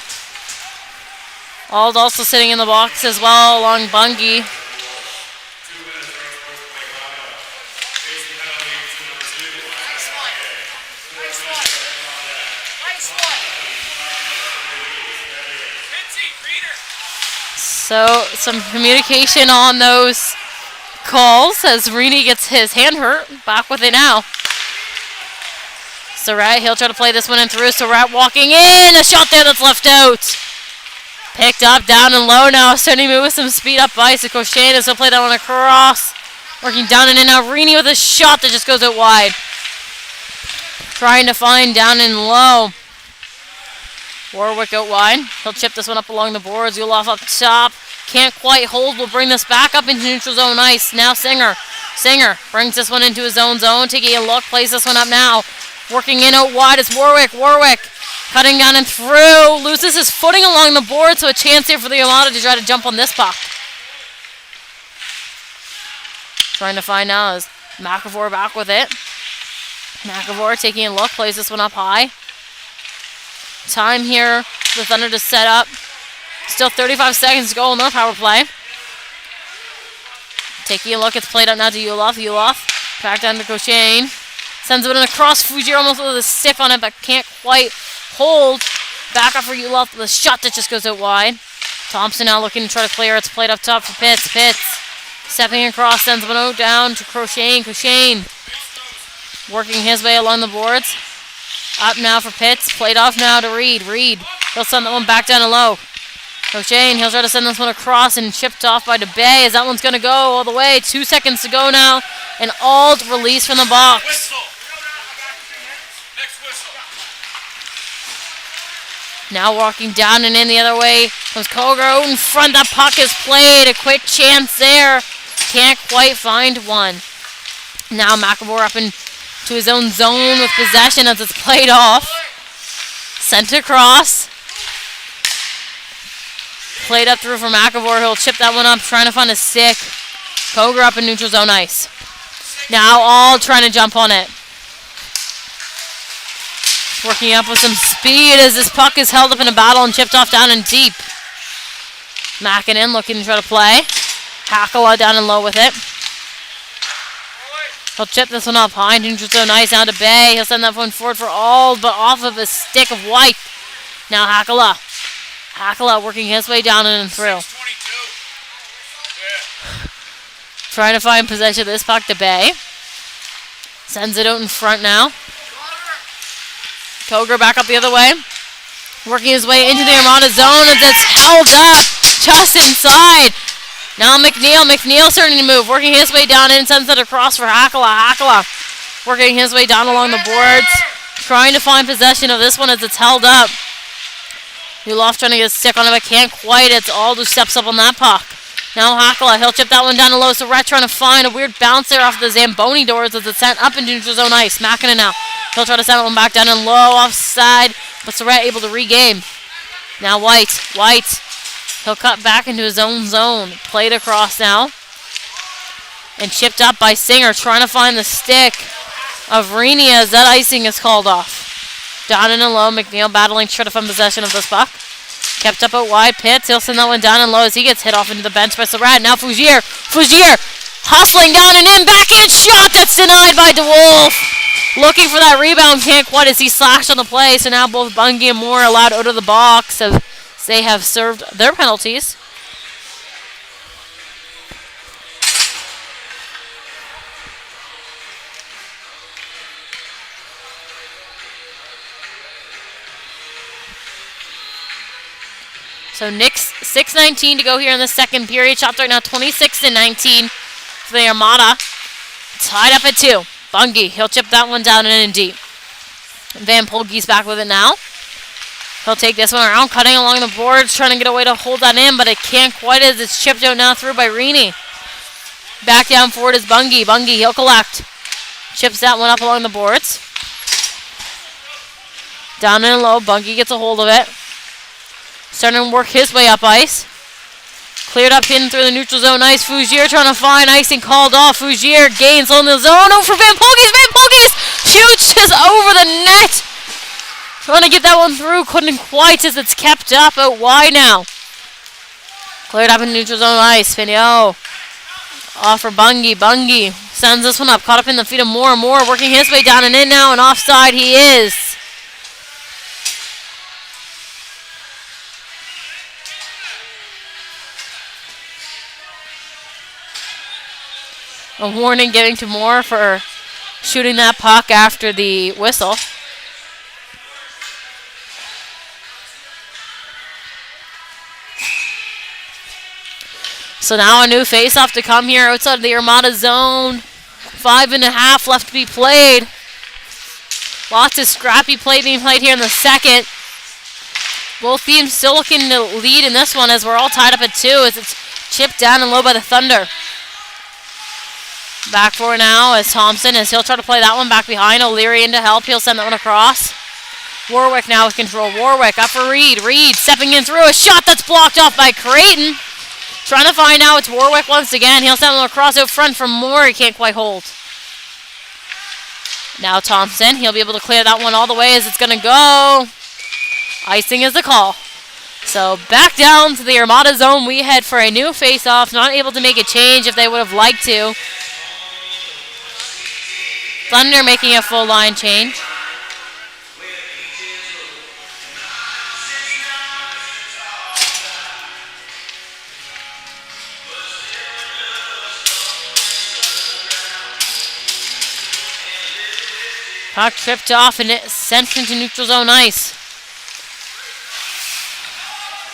S1: Ald also sitting in the box as well along Bungie. So some communication on those calls as Rini gets his hand hurt. Back with it now. Surratt, he'll try to play this one in through. Surratt walking in. A shot there that's left out. Picked up down and low now. Starting to move with some speed up by Cochet. As he'll play that one across. Working down and in now. Rini with a shot that just goes out wide. Trying to find down and low. Warwick out wide. He'll chip this one up along the boards. Ulof up top. Can't quite hold. Will bring this back up into neutral zone ice. Now Singer. Singer brings this one into his own zone. Taking a look. Plays this one up now. Working in out wide. It's Warwick. Warwick cutting down and through. Loses his footing along the board. So a chance here for the Armada to try to jump on this puck. Trying to find now is McAvoy back with it. McAvoy taking a look. Plays this one up high. Time here for the Thunder to set up. Still 35 seconds to go on their power play. Taking a look, it's played up now to Ulof. Ulof back down to Cochane. Sends it in across. Fujier almost with a stick on it, but can't quite hold. Back up for Ulof with a shot that just goes out wide. Thompson now looking to try to clear. It's played up top for Pitts. Pitts stepping across, sends one out down to Cochane. Cochane working his way along the boards. Up now for Pitts. Played off now to Reed. Reed. He'll send that one back down to low. O'Shane, he'll try to send this one across and chipped off by DeBay as that one's going to go all the way. 2 seconds to go now. And Ald release from the box. Now walking down and in the other way comes Koger out in front. That puck is played. A quick chance there. Can't quite find one. Now McAvoy up into his own zone with possession as it's played off. Sent across. Played up through for McAvoy. He'll chip that one up, trying to find a stick. Koger up in neutral zone ice. Now all trying to jump on it. Working up with some speed as this puck is held up in a battle and chipped off down and deep. Mackinnon looking to try to play. Hakala down and low with it. He'll chip this one up high. Neutral zone ice down to Bay. He'll send that one forward for all, but off of a stick of White. Now Hakala. Hakala working his way down and through. Trying to find possession of this puck to Bay. Sends it out in front now. Koger back up the other way. Working his way into the Armada zone as it's held up just inside. Now McNeil. McNeil starting to move. Working his way down in. Sends it across for Hakala. Hakala working his way down along the boards. Trying to find possession of this one as it's held up. Ulof trying to get a stick on it, but can't quite. It's Aldo steps up on that puck. Now Hakala, he'll chip that one down to low. So Rhett trying to find a weird bounce there off the Zamboni doors as it's sent up into neutral zone ice. Mackinnon now. He'll try to send that one back down and low offside, but Surratt able to regain. Now White. He'll cut back into his own zone. Played across now. And chipped up by Singer, trying to find the stick of Rini as that icing is called off. Down and low. McNeil battling to try to find possession of this puck. Kept up at wide. Pitts. He'll send that one down and low as he gets hit off into the bench by Surratt. Now Fougier hustling down and in. Backhand shot that's denied by DeWolf. Looking for that rebound. Can't quite as he slashed on the play. So now both Bungie and Moore allowed out of the box as they have served their penalties. So Knicks 6:19 to go here in the second period. Shots right now 26-19 for the Armada. Tied up at 2. Bungie, he'll chip that one down and in deep. Van Polge's back with it now. He'll take this one around, cutting along the boards, trying to get a way to hold that in, but it can't quite as it's chipped out now through by Rini. Back down forward is Bungie. Bungie, he'll collect. Chips that one up along the boards. Down and low, Bungie gets a hold of it. Starting to work his way up ice. Cleared up in through the neutral zone ice. Fougier trying to find icing called off. Fougier gains on the zone. Oh, for Van Polge's. Van Polge's shoots just over the net. Trying to get that one through. Couldn't quite as it's kept up out wide now. Cleared up in neutral zone ice. Finio off for Bungie. Bungie sends this one up. Caught up in the feet of Moore and Moore. Working his way down and in now. And offside he is. A warning given to Moore for shooting that puck after the whistle. So now a new face-off to come here outside of the Armada zone. 5.5 left to be played. Lots of scrappy play being played here in the second. Both teams still looking to lead in this one as we're all tied up at 2 as it's chipped down and low by the Thunder. Back for now is Thompson as he'll try to play that one back behind. O'Leary in to help. He'll send that one across. Warwick now with control. Warwick up for Reed. Reed stepping in through a shot that's blocked off by Creighton. Trying to find out it's Warwick once again. He'll send them across out front for Moore. He can't quite hold. Now Thompson. He'll be able to clear that one all the way as it's going to go. Icing is the call. So back down to the Armada zone. We head for a new face-off. Not able to make a change if they would have liked to. Thunder making a full line change. Puck tripped off and it sent into neutral zone ice.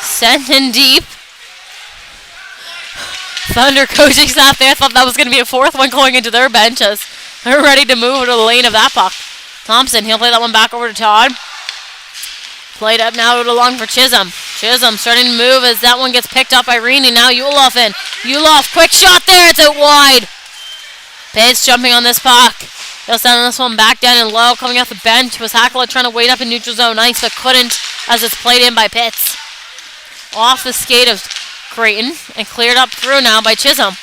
S1: Sent in deep. Thunder coaching staff there thought that was going to be a fourth one going into their benches. They're ready to move to the lane of that puck. Thompson, he'll play that one back over to Todd. Played up now along for Chisholm. Chisholm starting to move as that one gets picked up by Rini. Now Ulof in. Ulof, quick shot there. It's out wide. Pitts jumping on this puck. He'll send this one back down and low. Coming off the bench was Hakala trying to wait up in neutral zone ice, but couldn't as it's played in by Pitts. off the skate of Creighton and cleared up through now by Chisholm.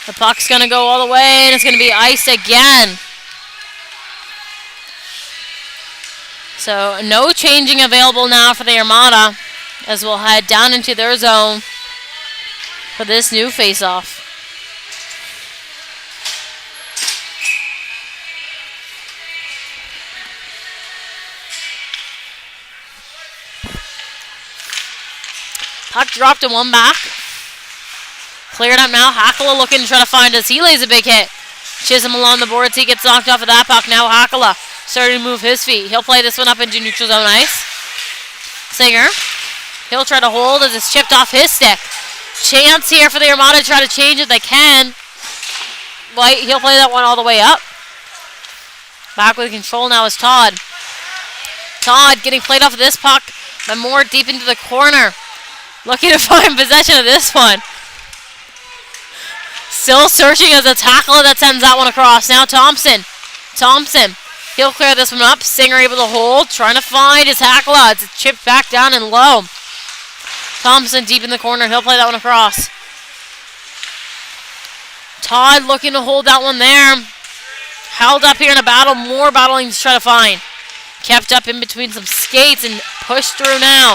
S1: The puck's going to go all the way, and it's going to be iced again. So no changing available now for the Armada as we'll head down into their zone for this new face-off. Puck dropped and one back. Cleared up now. Hakala looking to try to find us. He lays a big hit. Chisholm along the boards. He gets knocked off of that puck. Now Hakala starting to move his feet. He'll play this one up into neutral zone ice. Singer. He'll try to hold as it's chipped off his stick. Chance here for the Armada to try to change if they can. White, he'll play that one all the way up. Back with control now is Todd. Todd getting played off of this puck, but more deep into the corner. Looking to find possession of this one. Still searching as a tackler that sends that one across. Now Thompson. He'll clear this one up. Singer able to hold. Trying to find his tackler. It's chipped back down and low. Thompson deep in the corner. He'll play that one across. Todd looking to hold that one there. Held up here in a battle. More battling to try to find. Kept up in between some skates and pushed through now.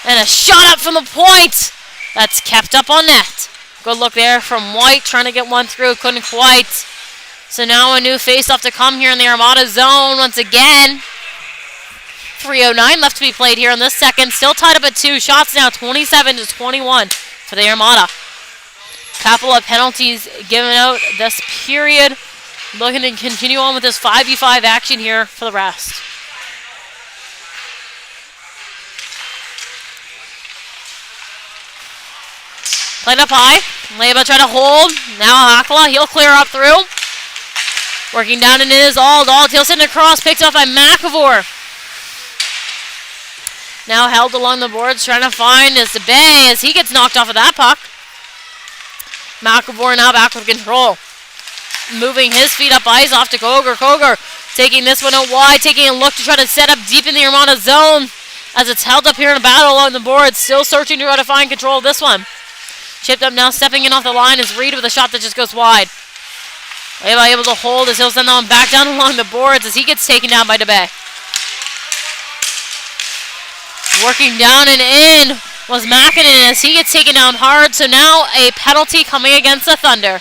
S1: And a shot up from the point. That's kept up on net. Good look there from White. Trying to get one through. Couldn't quite. So now a new face-off to come here in the Armada zone once again. 3:09 left to be played here in this second. Still tied up at 2. Shots now 27-21 for the Armada. Couple of penalties given out this period. Looking to continue on with this 5v5 action here for the rest. Played up high. Leba trying to hold. Now Hakala. He'll clear up through. Working down into his Ald. He'll send it across. Picked up by McAvoy. Now held along the boards. Trying to find is the Bay as he gets knocked off of that puck. McAvoy now back with control. Moving his feet up ice off to Koger. Koger taking this one out wide. Taking a look to try to set up deep in the Armada zone. As it's held up here in a battle along the boards. Still searching to try to find control of this one. Chipped up now, stepping in off the line is Reed with a shot that just goes wide. Leva able to hold as he'll send that one back down along the boards as he gets taken down by DeBay. Working down and in was Makinen as he gets taken down hard. So now a penalty coming against the Thunder.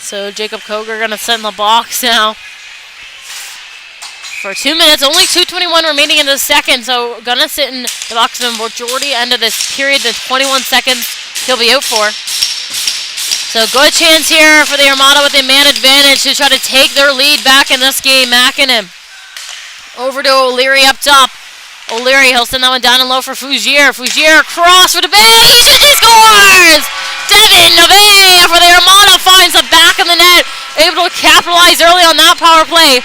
S1: So Jacob Koger going to sit in the box now for 2 minutes. Only 2:21 remaining in the second. So going to sit in the box for the majority end of this period. The 21 seconds he'll be out for. So good chance here for the Armada with a man advantage to try to take their lead back in this game. Makinen over to O'Leary up top. O'Leary, he'll send that one down and low for Fougier. Fougier cross for the Bay. He scores! Devin Neve for the Armada finds the back of the net. Able to capitalize early on that power play.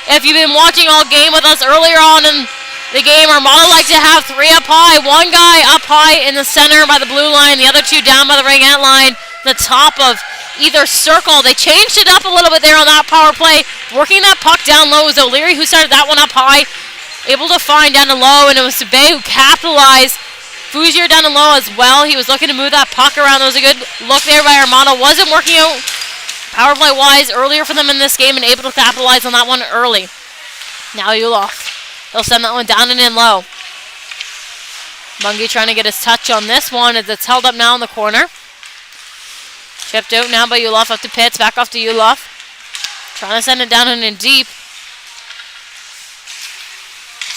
S1: If you've been watching all game with us earlier on in the game, Armada like to have 3 up high. One guy up high in the center by the blue line. The other 2 down by the ringette line. The top of either circle. They changed it up a little bit there on that power play. Working that puck down low was O'Leary who started that one up high. Able to find down to low, and it was Sabay who capitalized. Fougier down and low as well. He was looking to move that puck around. That was a good look there by Armada. Wasn't working out power play wise earlier for them in this game and able to capitalize on that one early. Now Ulof. He'll send that one down and in low. Bungie trying to get his touch on this one as it's held up now in the corner. Chipped out now by Ulof up to Pitts. Back off to Ulof. Trying to send it down and in deep.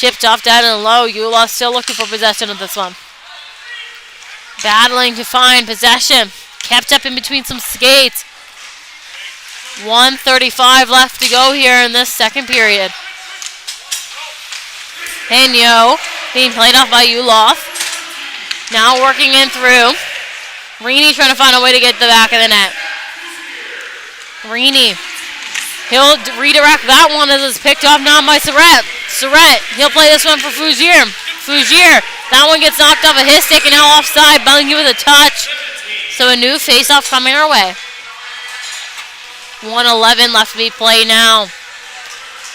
S1: Chipped off down and low. Ulof still looking for possession of this one. Battling to find possession. Kept up in between some skates. 1:35 left to go here in this second period. Penyo being played off by Ulof. Now working in through. Reaney trying to find a way to get the back of the net. Reaney. He'll redirect that one as it's picked off now by Surratt. Surratt, he'll play this one for Fougier. Fougier That one gets knocked off of his stick and now offside. Bungy with a touch. So a new face-off coming our way. 1:11 left to be played now.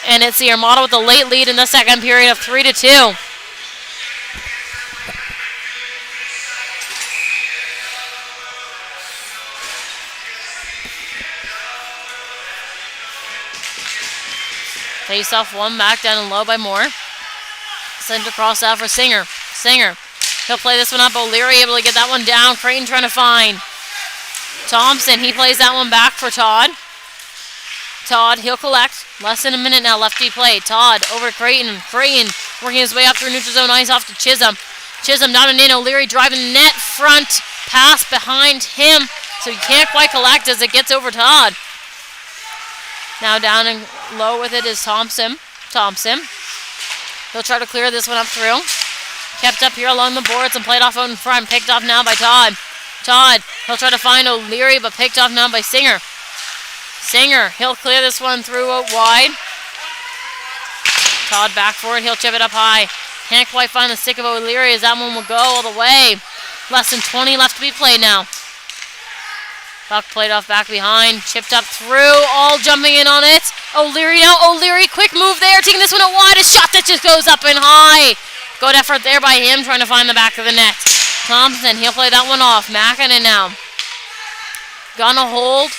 S1: And it's the Armada with a late lead in the second period of 3-2. Face off one back down and low by Moore. Sent across out for Singer. Singer. He'll play this one up. O'Leary able to get that one down. Creighton trying to find Thompson. He plays that one back for Todd. Todd, he'll collect. Less than a minute now left to be played. Todd over Creighton. Creighton working his way up through neutral zone ice off to Chisholm. Chisholm down and in. O'Leary driving the net. Front pass behind him. So he can't quite collect as it gets over Todd. Now down and low with it is Thompson. He'll try to clear this one up through. Kept up here along the boards and played off out in front. Picked off now by Todd. He'll try to find O'Leary, but picked off now by Singer. He'll clear this one through out wide. Todd back for it. He'll chip it up high. Can't quite find the stick of O'Leary as that one will go all the way. Less than 20 left to be played now. Puck played off back behind. Chipped up through. All jumping in on it. O'Leary now. O'Leary, quick move there. Taking this one out wide. A shot that just goes up and high. Good effort there by him trying to find the back of the net. Thompson, he'll play that one off. Mackinnon now. Gonna hold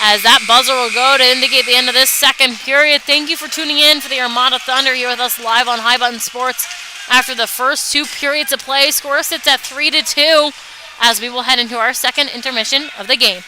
S1: as that buzzer will go to indicate the end of this second period. Thank you for tuning in for the Armada Thunder here with us live on High Button Sports. After the first two periods of play, score sits at 3-2 as we will head into our second intermission of the game.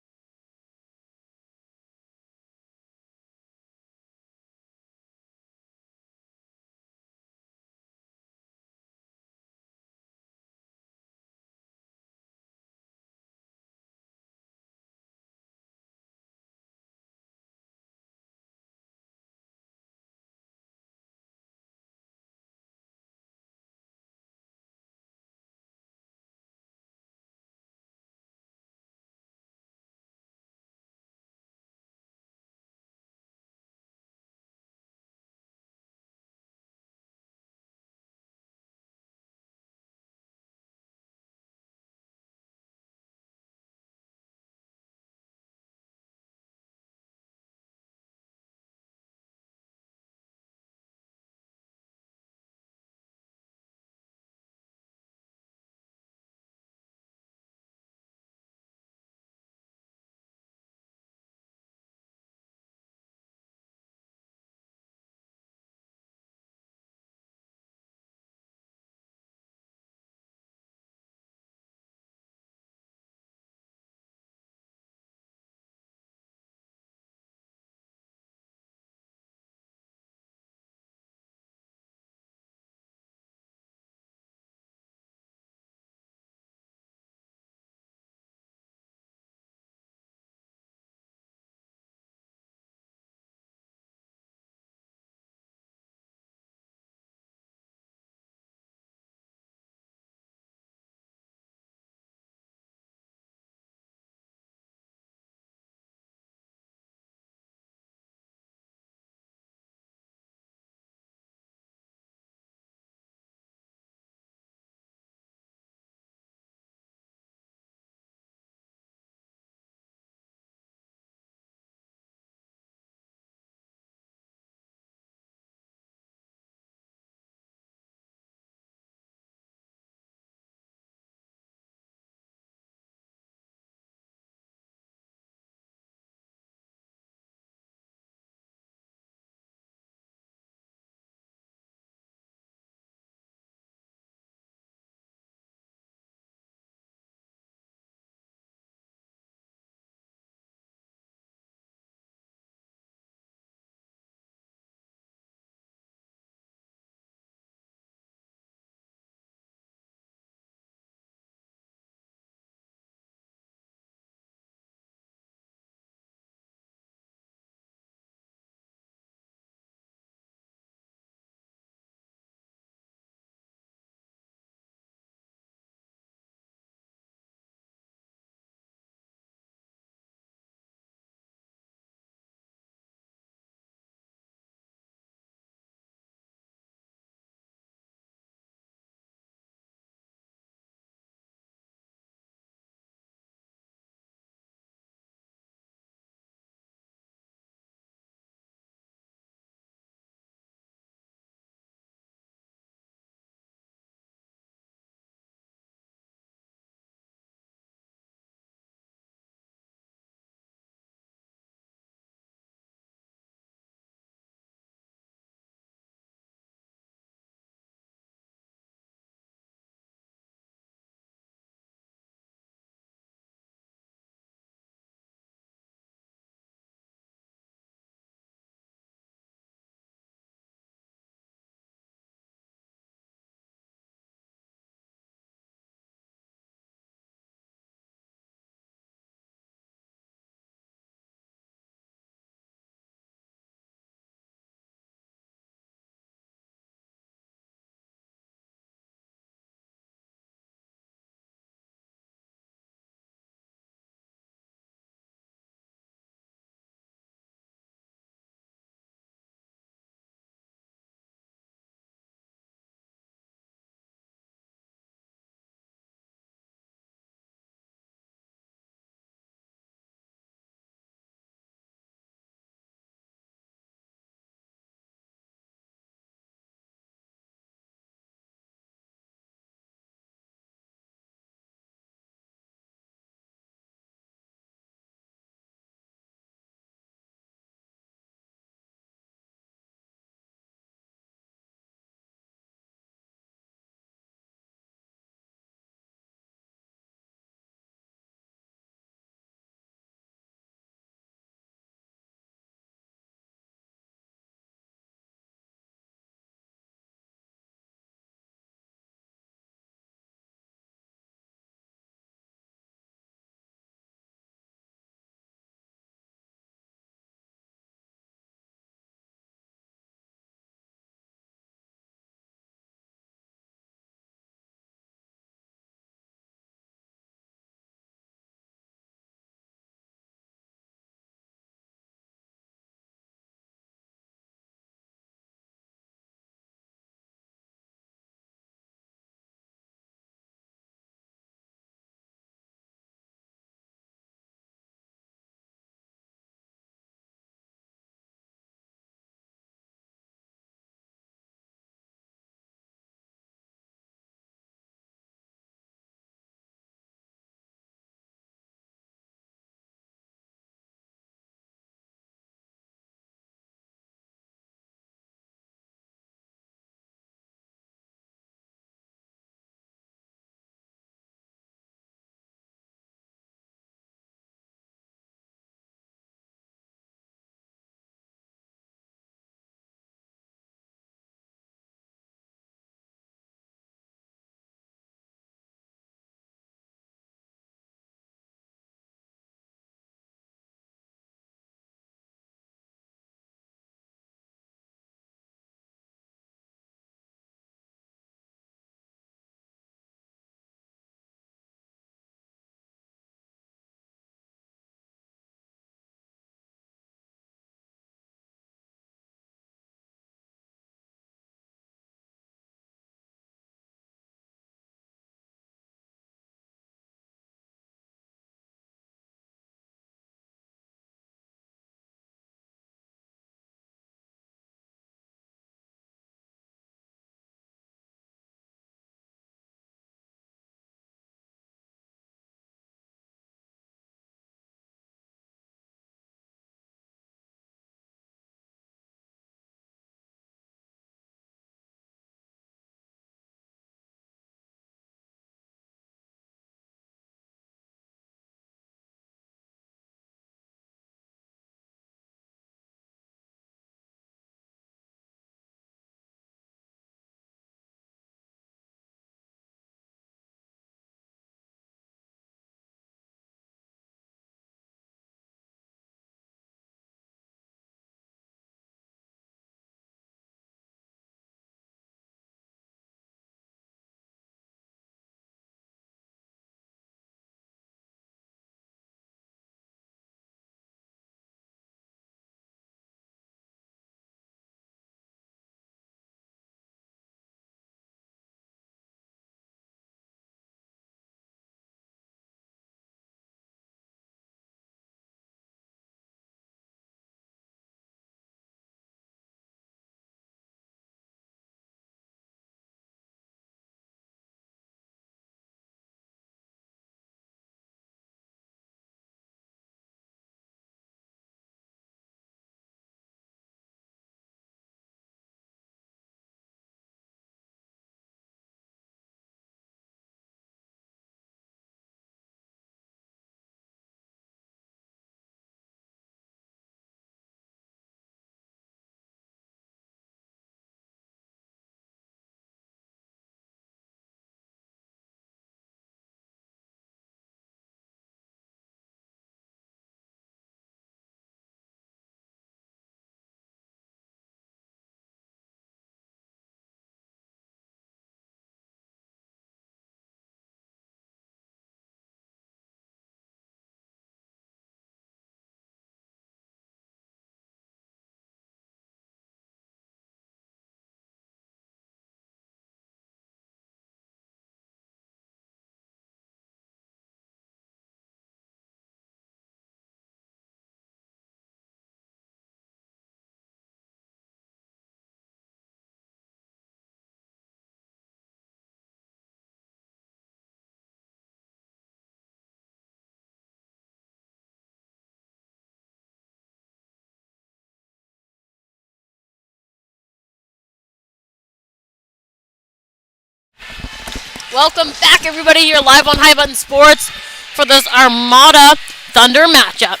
S1: Welcome back, everybody, here live on High Button Sports for this Armada Thunder matchup.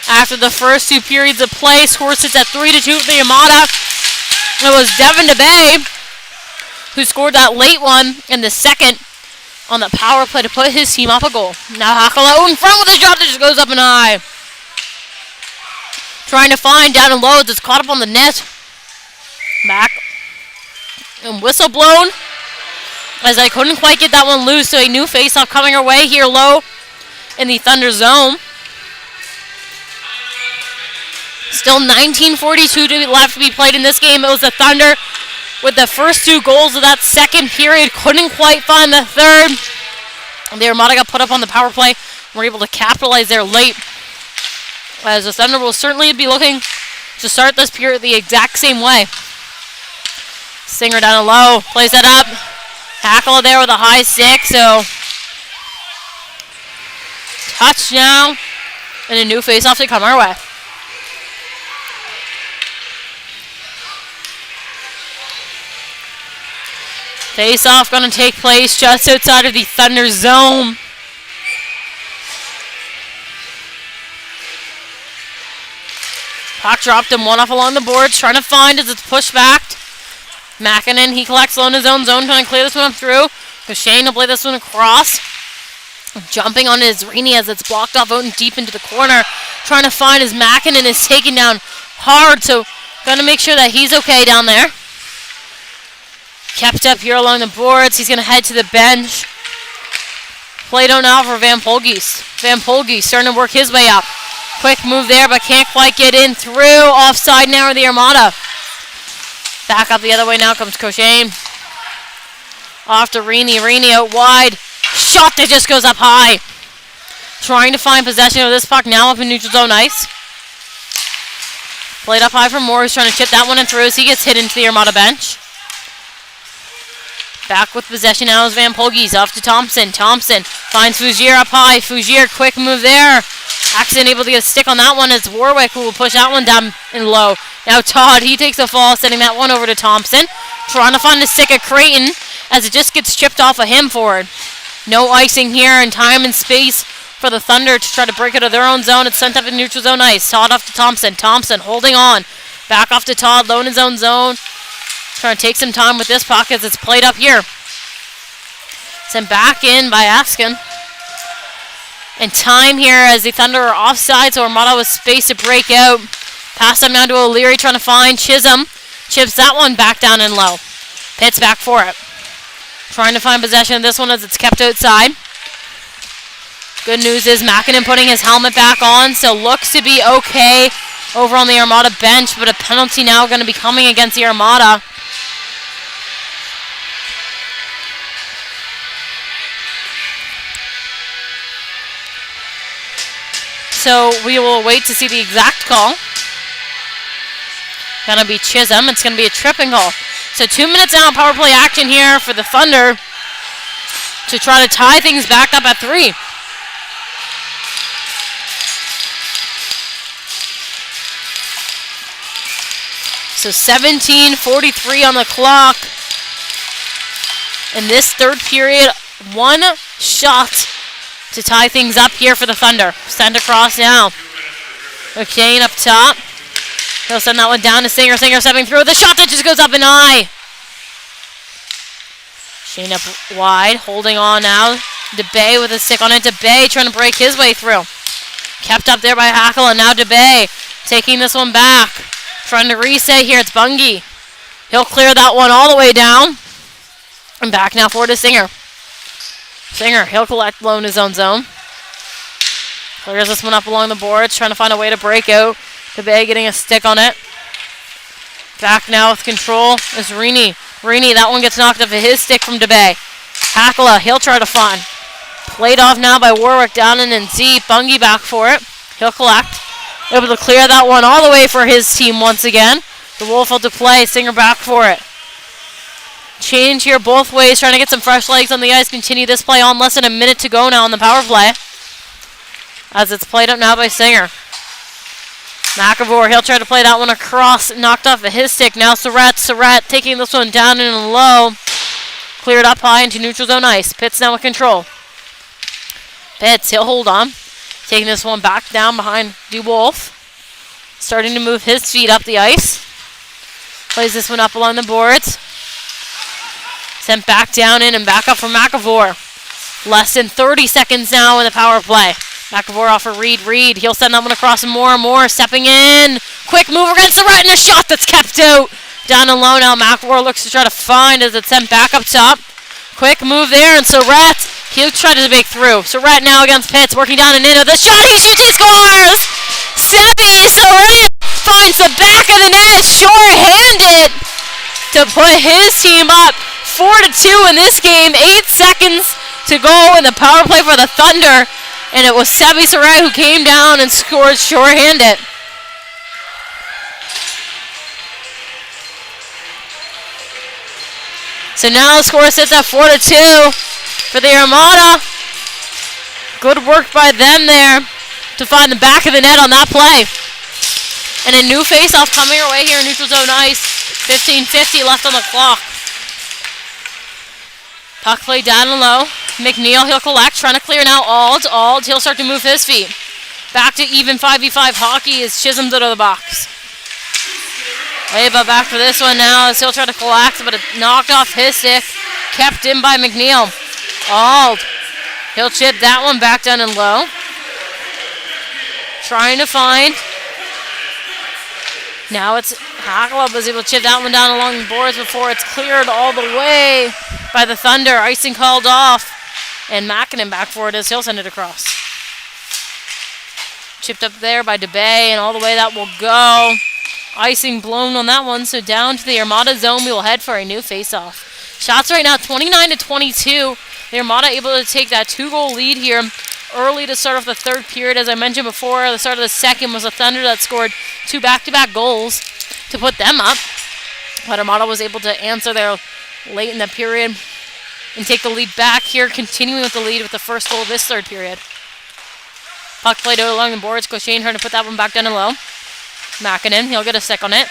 S1: After the first 2 periods of play, score sits at 3-2 for the Armada. It was Devin DeBay who scored that late one in the second on the power play to put his team up a goal. Now Hakala in front with a shot that just goes up and high. Trying to find down and low, it's caught up on the net. Back and whistle blown as I couldn't quite get that one loose, so a new face-off coming our way here low in the Thunder zone. Still 19:42 left to be played in this game. It was the Thunder with the first 2 goals of that second period. Couldn't quite find the third. The Armada got put up on the power play and were able to capitalize there late. As the Thunder will certainly be looking to start this period the exact same way. Singer down low, plays that up. Tackle there with a high stick, so touchdown and a new face-off to come our way. Face-off going to take place just outside of the Thunder zone. Puck dropped and one off along the boards, trying to find as it's pushed back. Makinen, he collects low in his own zone, trying to clear this one up through. Shane will play this one across. Jumping on his Rini as it's blocked off out and deep into the corner. Trying to find his Makinen is taken down hard, so going to make sure that he's okay down there. Kept up here along the boards. He's going to head to the bench. Played on now for Van Polgees. Van Polgees starting to work his way up. Quick move there, but can't quite get in through. Offside now of the Armada. Back up the other way now comes Cochane. Off to Rini. Rini out wide. Shot that just goes up high. Trying to find possession of this puck now up in neutral zone ice. Played up high for Moore. He's trying to chip that one in through as he gets hit into the Armada bench. Back with possession now is Van Polgees. Off to Thompson. Thompson finds Fougier up high. Fougier, quick move there. Accident able to get a stick on that one. It's Warwick who will push that one down and low. Now Todd, he takes a fall, sending that one over to Thompson. Trying to find a stick at Creighton as it just gets chipped off of him forward. No icing here and time and space for the Thunder to try to break out of their own zone. It's sent up in neutral zone ice. Todd off to Thompson. Thompson holding on. Back off to Todd, low in his own zone. Trying to take some time with this puck as it's played up here. Sent back in by Askin. And time here as the Thunder are offside, so Armada with space to break out. Pass them down to O'Leary, trying to find Chisholm. Chips that one back down and low. Pitts back for it. Trying to find possession of this one as it's kept outside. Good news is Makinen putting his helmet back on, so looks to be okay over on the Armada bench, but a penalty now going to be coming against the Armada. So we will wait to see the exact call. Gonna be Chisholm. It's gonna be a tripping goal. So 2 minutes now of power play action here for the Thunder to try to tie things back up at 3. So 17:43 on the clock. In this third period, one shot to tie things up here for the Thunder. Send across now. McCain up top. He'll send that one down to Singer. Singer stepping through. The shot that just goes up and high. Shane up wide. Holding on now. DeBay with a stick on it. DeBay trying to break his way through. Kept up there by Hackle. And now DeBay taking this one back. Trying to reset here. It's Bungie. He'll clear that one all the way down. And back now forward to Singer. Singer, he'll collect low in his own zone. Clears this one up along the boards, trying to find a way to break out. DeBay getting a stick on it. Back now with control is Rini. Rini, that one gets knocked off of his stick from DeBay. Hackala, he'll try to find. Played off now by Warwick down in and Z. Bungie back for it. He'll collect. Able to clear that one all the way for his team once again. The Wolf out to play. Singer back for it. Change here both ways, trying to get some fresh legs on the ice. Continue this play on. Less than a minute to go now on the power play. As it's played up now by Singer. McAvoy, he'll try to play that one across. Knocked off of his stick. Now Surratt taking this one down and low. Cleared up high into neutral zone ice. Pitts now with control. Pitts, he'll hold on. Taking this one back down behind DeWolf. Starting to move his feet up the ice. Plays this one up along the boards. Sent back down in and back up for McAvoy. Less than 30 seconds now in the power play. McAvoy off for Reed. Reed, he'll send that one across and more. Stepping in. Quick move against the right and a shot that's kept out. Down and low now. McAvoy looks to try to find as it's sent back up top. Quick move there and Surratt, he'll try to break through. Surratt now against Pitts, working down and in with the shot. He shoots, he scores! Sebi Surratt finds the back of the net, sure-handed to put his team up 4-2 in this game. 8 seconds to go in the power play for the Thunder, and it was Sebi Surratt who came down and scored sure-handed. So now the score sits at 4-2 for the Armada. Good work by them there to find the back of the net on that play. And a new face-off coming our way here in neutral zone ice. 15:50 left on the clock. Puck play down and low. McNeil, he'll collect, trying to clear now. Ald, he'll start to move his feet. Back to even 5v5 hockey as Chisholm's out of the box. Leba back for this one now as he'll try to collect, but it knocked off his stick. Kept in by McNeil. Ald, he'll chip that one back down and low. Trying to find. Now it's Hackler was able to chip that one down along the boards before it's cleared all the way by the Thunder. Icing called off. And Mackinnon back for it as he'll send it across. Chipped up there by DeBay, and all the way that will go. Icing blown on that one, so down to the Armada zone we will head for a new face-off. Shots right now 29-22. The Armada able to take that 2-goal lead here early to start off the third period. As I mentioned before, the start of the second was the Thunder that scored 2 back-to-back goals to put them up. But Armada was able to answer there late in the period and take the lead back here, continuing with the lead with the first goal of this third period. Puck played out along the boards. Gauchene trying to put that one back down and low. Mackinnon, he'll get a stick on it.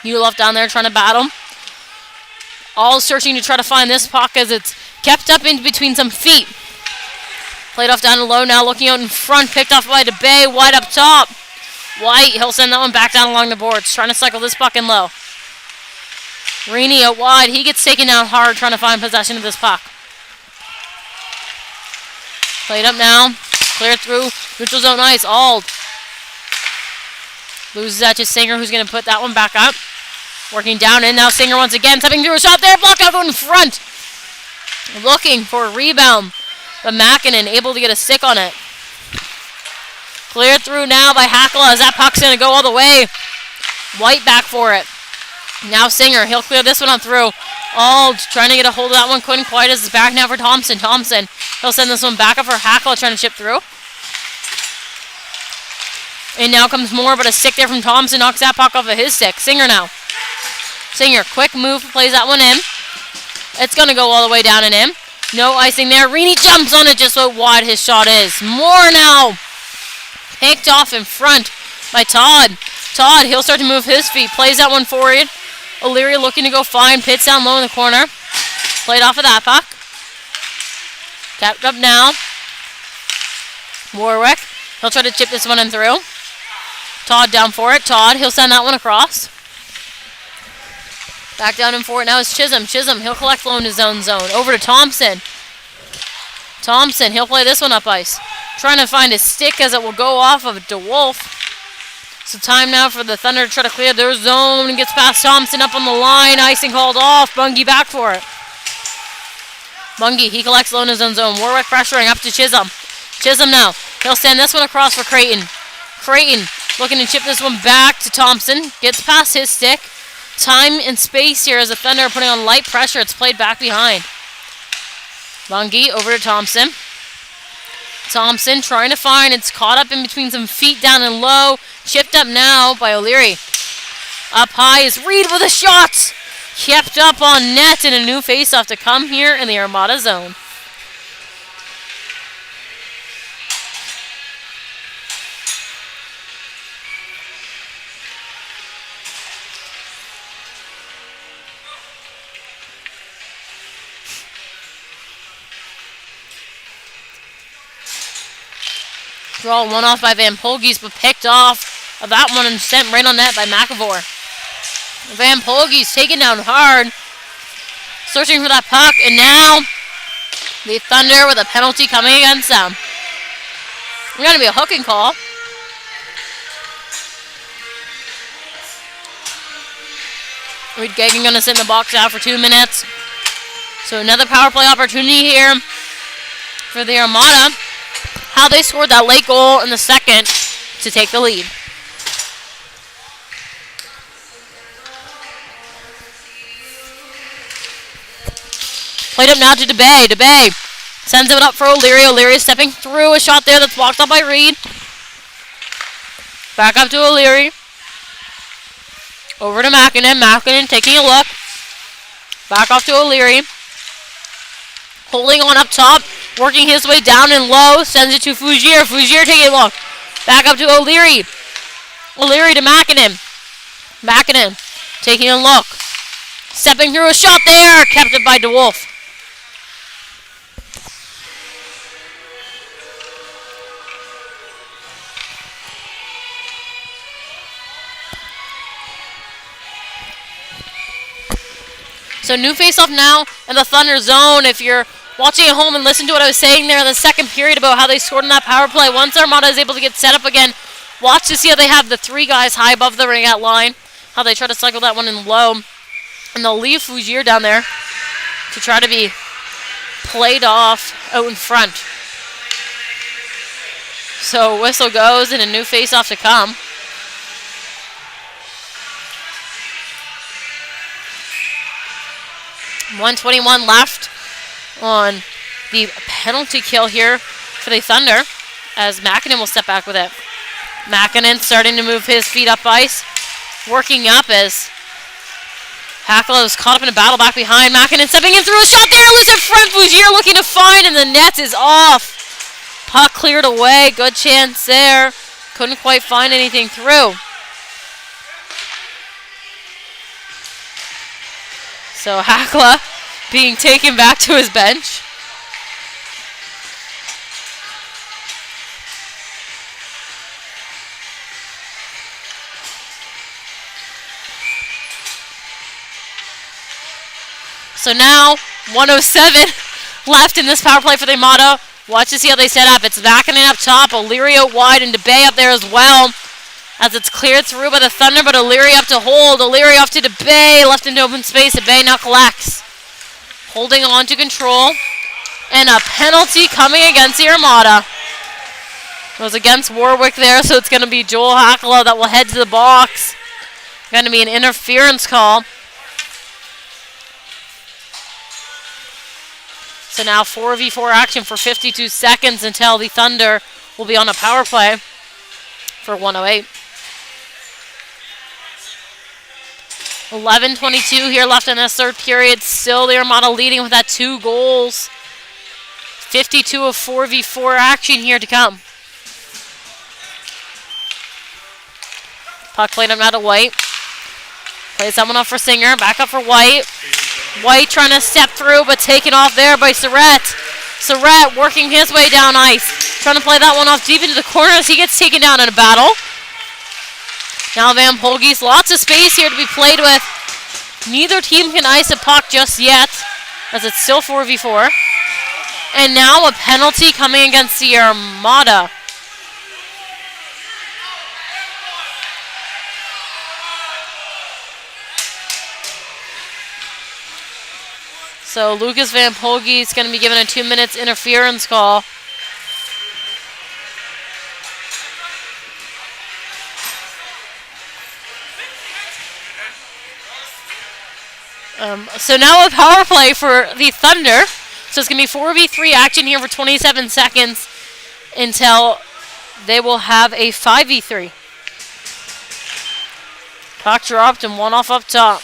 S1: Ulof down there trying to battle. All searching to try to find this puck as it's kept up in between some feet. Played off down and low now, looking out in front. Picked off by DeBay, wide up top. White, he'll send that one back down along the boards. Trying to cycle this puck in low. Reaney out wide. He gets taken down hard trying to find possession of this puck. Played up now. Cleared through neutral zone ice. Ald. Loses that to Singer, who's going to put that one back up. Working down in now. Singer once again. Stepping through a shot there. Blocked out in front. Looking for a rebound. But Mackinnon able to get a stick on it. Cleared through now by Hackla as that puck's going to go all the way. White back for it. Now Singer. He'll clear this one on through. Ald trying to get a hold of that one. Couldn't quite as it's back now for Thompson. Thompson. He'll send this one back up for Hackla trying to chip through. And now comes more, but a stick there from Thompson knocks that puck off of his stick. Singer now. Singer, quick move, plays that one in. It's going to go all the way down and in. No icing there. Reaney jumps on it just so wide his shot is. More now. Picked off in front by Todd. Todd, he'll start to move his feet. Plays that one forward. O'Leary looking to go find. Pitts down low in the corner. Played off of that puck. Tapped up now. Warwick. He'll try to chip this one in through. Todd down for it. Todd, he'll send that one across. Back down in for it now is Chisholm. Chisholm, he'll collect low in his own zone. Over to Thompson. Thompson, he'll play this one up ice. Trying to find his stick as it will go off of DeWolf. So time now for the Thunder to try to clear their zone. And gets past Thompson up on the line. Icing called off. Bungie back for it. Bungie, he collects low in his own zone. Warwick pressuring up to Chisholm. Chisholm now. He'll send this one across for Creighton. Creighton looking to chip this one back to Thompson. Gets past his stick. Time and space here as the Thunder are putting on light pressure. It's played back behind. Bungie over to Thompson. Thompson trying to find. It's caught up in between some feet down and low. Chipped up now by O'Leary. Up high is Reed with a shot. Kept up on net and a new faceoff to come here in the Armada zone. Draw one off by Van Polges, but picked off of that one and sent right on net by McAvoy. Van Polges taken down hard. Searching for that puck, and now the Thunder with a penalty coming against them. It's going to be a hooking call. Reed Gagan going to sit in the box out for 2 minutes. So another power play opportunity here for the Armada. How they scored that late goal in the second to take the lead. Played up now to DeBay. DeBay sends it up for O'Leary. O'Leary is stepping through a shot there that's blocked up by Reed. Back up to O'Leary. Over to Makinen. Makinen taking a look. Back off to O'Leary. Holding on up top. Working his way down and low. Sends it to Fougier. Fougier taking a look. Back up to O'Leary. O'Leary to Makinen. Makinen taking a look. Stepping through a shot there. Kept it by DeWolf. So new face-off now in the Thunder zone. If you're watching at home and listen to what I was saying there in the second period about how they scored in that power play, once Armada is able to get set up again, watch to see how they have the three guys high above the ring at line, how they try to cycle that one in low. And they'll leave Fougier down there to try to be played off out in front. So whistle goes and a new face-off to come. .121 left on the penalty kill here for the Thunder as Makinen will step back with it. Makinen starting to move his feet up ice. Working up as Hackler is caught up in a battle back behind. Makinen stepping in through a shot there. Loose in front. Fougier looking to find and the net is off. Puck cleared away. Good chance there. Couldn't quite find anything through. So Hackler being taken back to his bench. So now 107 left in this power play for the Armada. Watch to see how they set up. It's Makinen up top, O'Leary out wide, and DeBay up there as well. As it's cleared through by the Thunder, but O'Leary up to hold. O'Leary off to DeBay, left into open space. DeBay now collects. Holding on to control. And a penalty coming against the Armada. It was against Warwick there, so it's going to be Joel Hackala that will head to the box. Going to be an interference call. So now 4v4 action for 52 seconds until the Thunder will be on a power play for 108. 11:22 here left in this third period. Still the Armada leading with that 2 goals. 52 of 4v4 action here to come. Puck played up now to White. Plays someone up for Singer. Back up for White. White trying to step through, but taken off there by Surratt. Surratt working his way down ice. Trying to play that one off deep into the corner as he gets taken down in a battle. Now Van Polges, lots of space here to be played with. Neither team can ice a puck just yet, as it's still 4v4. And now a penalty coming against the Armada. So Lucas Van Polge is going to be given a 2 minutes interference call. So now a power play for the Thunder. So it's going to be 4v3 action here for 27 seconds until they will have a 5v3. Puck dropped and one off up top.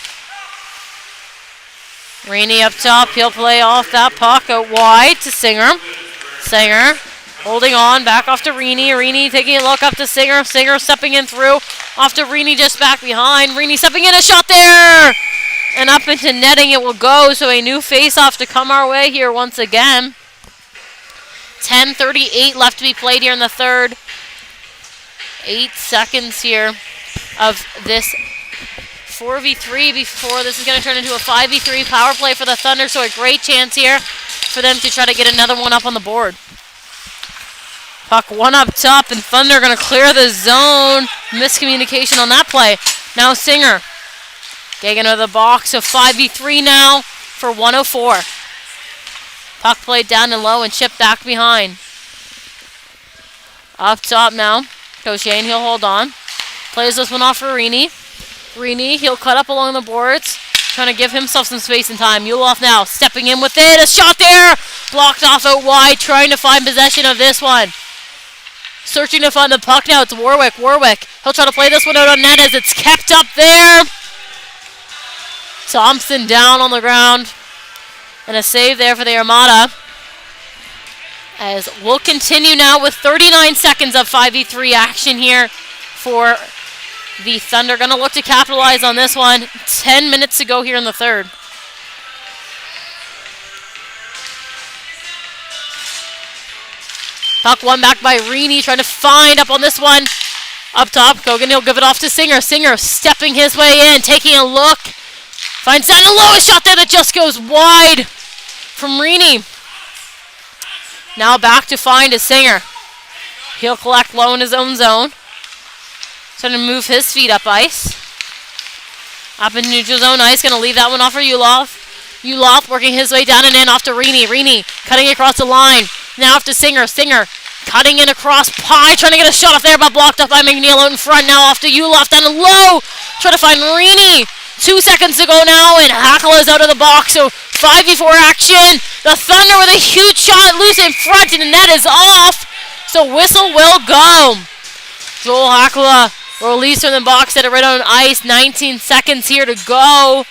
S1: Rainey up top. He'll play off that puck out wide to Singer. Singer holding on. Back off to Rainey. Rainey taking a look up to Singer. Singer stepping in through. Off to Rainey just back behind. Rainey stepping in. A shot there! And up into netting it will go. So a new face-off to come our way here once again. 10:38 left to be played here in the third. 8 seconds here of this 4v3 before this is going to turn into a 5v3 power play for the Thunder, so a great chance here for them to try to get another one up on the board. Puck one up top, and Thunder going to clear the zone. Miscommunication on that play. Now Singer getting into the box, so 5v3 now for 104. Puck played down and low and chipped back behind. Up top now. Coach Shane, he'll hold on. Plays this one off for Rini. Rini, he'll cut up along the boards. Trying to give himself some space and time. Ulof now stepping in with it. A shot there. Blocked off out wide. Trying to find possession of this one. Searching to find the puck now. It's Warwick. Warwick. He'll try to play this one out on net as it's kept up there. Thompson down on the ground. And a save there for the Armada. As we'll continue now with 39 seconds of 5v3 action here for the Thunder. Going to look to capitalize on this one. 10 minutes to go here in the third. Puck one back by Rini, trying to find up on this one. Up top, Kogan, he'll give it off to Singer. Singer stepping his way in, taking a look. Finds down the lowest shot there that just goes wide from Rini. Now back to find a Singer. He'll collect low in his own zone. Trying to move his feet up ice. Up in neutral zone ice. Going to leave that one off for Ulof. Ulof working his way down and in off to Rini. Rini cutting across the line. Now off to Singer. Singer cutting in across Pye. Trying to get a shot off there, but blocked up by McNeil out in front. Now off to Ulof down and low. Trying to find Rini. 2 seconds to go now, and Hackle is out of the box, so 5v4 action. The Thunder with a huge shot loose in front, and the net is off, so whistle will go. Joel Hackle released from the box, set it right on ice. 19 seconds here to go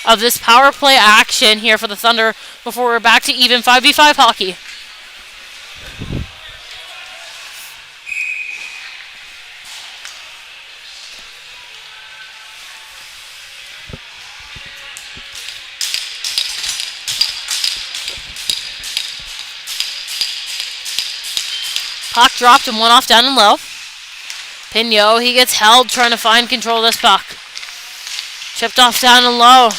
S1: of this power play action here for the Thunder before we're back to even 5v5 hockey. Puck dropped and one off down and low. Pignot, he gets held trying to find control of this puck. Chipped off down and low.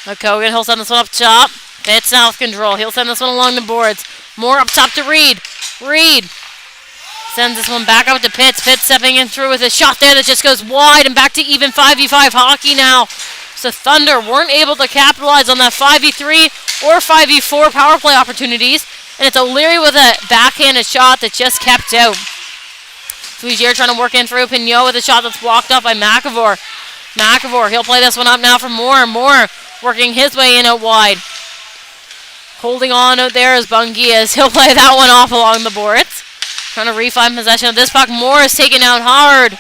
S1: McCogan, he'll send this one up top. Pitts now with control. He'll send this one along the boards. More up top to Reed. Reed sends this one back up to Pitts. Pitts stepping in through with a shot there that just goes wide and back to even 5v5 hockey now. So Thunder weren't able to capitalize on that 5v3 or 5v4 power play opportunities. And it's O'Leary with a backhanded shot that just kept out. Fougier trying to work in through Pignot with a shot that's blocked up by McAvoy. McAvoy, he'll play this one up now for Moore. Moore working his way in out wide. Holding on out there is Bungie as he'll play that one off along the boards. Trying to re-find possession of this puck. Moore is taken out hard.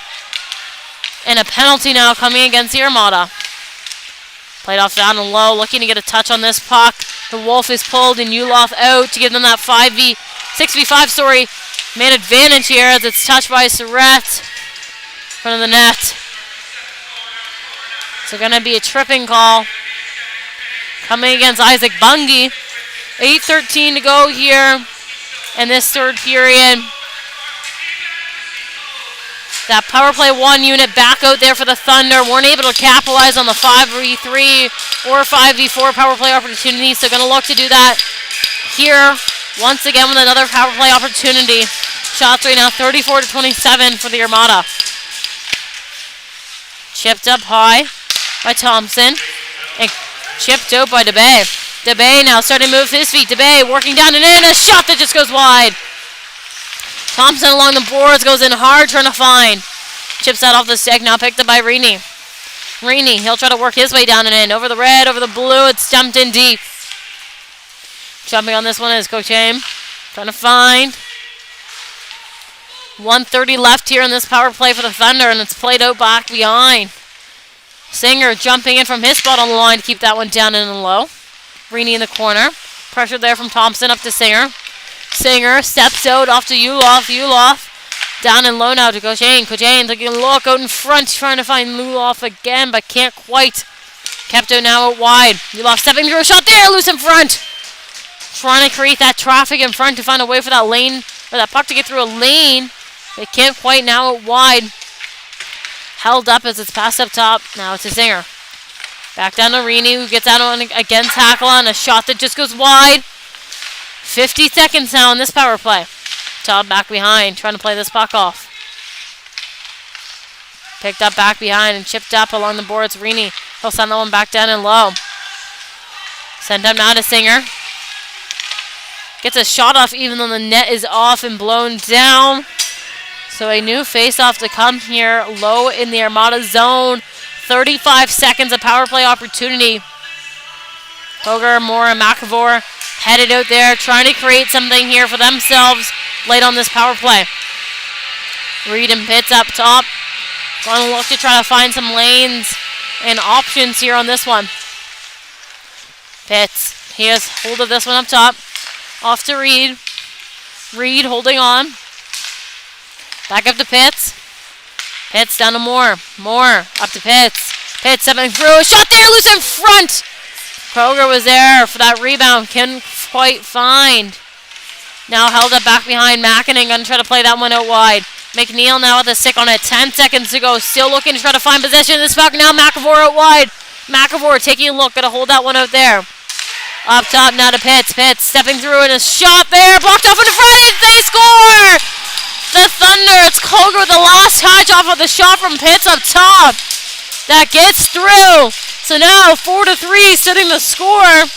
S1: And a penalty now coming against the Armada. Played off down and low, looking to get a touch on this puck. The Wolf is pulled and Ulof out to give them that 6v5 man advantage here as it's touched by Surratt. Front of the net. So going to be a tripping call coming against Isaac Bungie. 8:13 to go here in this third period. That power play 1 unit back out there for the Thunder. Weren't able to capitalize on the 5v3 or 5v4 power play opportunity. So going to look to do that here once again with another power play opportunity. Shots right now 34-27 for the Armada. Chipped up high by Thompson. And chipped out by DeBay. DeBay now starting to move his feet. DeBay working down and in. A shot that just goes wide. Thompson along the boards goes in hard trying to find. Chips that off the stick. Now picked up by Rini. Rini, he'll try to work his way down and in. Over the red, over the blue. It's stumped in deep. Jumping on this one is Cochame. Trying to find. 1:30 left here in this power play for the Thunder, and it's played out back behind. Singer jumping in from his spot on the line to keep that one down and low. Rini in the corner. Pressure there from Thompson up to Singer. Singer steps out off to Ulof. Ulof down and low now to Cochane. Cochane taking a look out in front, trying to find Ulof again, but can't quite. Kept out now out wide. Ulof stepping through a shot there, loose in front. trying to create that traffic in front to find a way for that lane, or that puck to get through a lane. They can't quite, now out wide. Held up as it's passed up top. Now it's a Singer. Back down to Rini, who gets out on against Hackla, and a shot that just goes wide. 50 seconds now in this power play. Todd back behind, trying to play this puck off. Picked up back behind and chipped up along the boards. Rini, he'll send that one back down and low. Send up now to Singer. Gets a shot off even though the net is off and blown down. So a new face-off to come here, low in the Armada zone. 35 seconds of power play opportunity. Koger, Moore, and McAvoy headed out there, trying to create something here for themselves late on this power play. Reed and Pitts up top. Going to look to try to find some lanes and options here on this one. Pitts, he has hold of this one up top. Off to Reed. Reed holding on. Back up to Pitts. Pitts down to Moore. Moore up to Pitts. Pitts stepping through. Shot there, loose in front. Kroger was there for that rebound. Couldn't quite find. Now held up back behind Mackinnon. Going to try to play that one out wide. McNeil now with the stick on it. 10 seconds to go. Still looking to try to find possession of this puck. Now McAvoy out wide. McAvoy taking a look. Going to hold that one out there. Up top now to Pitts. Pitts stepping through and a shot there. Blocked off in front. They score! The Thunder. It's Koger with the last touch off of the shot from Pitts up top. That gets through. So now 4-3 sitting the score.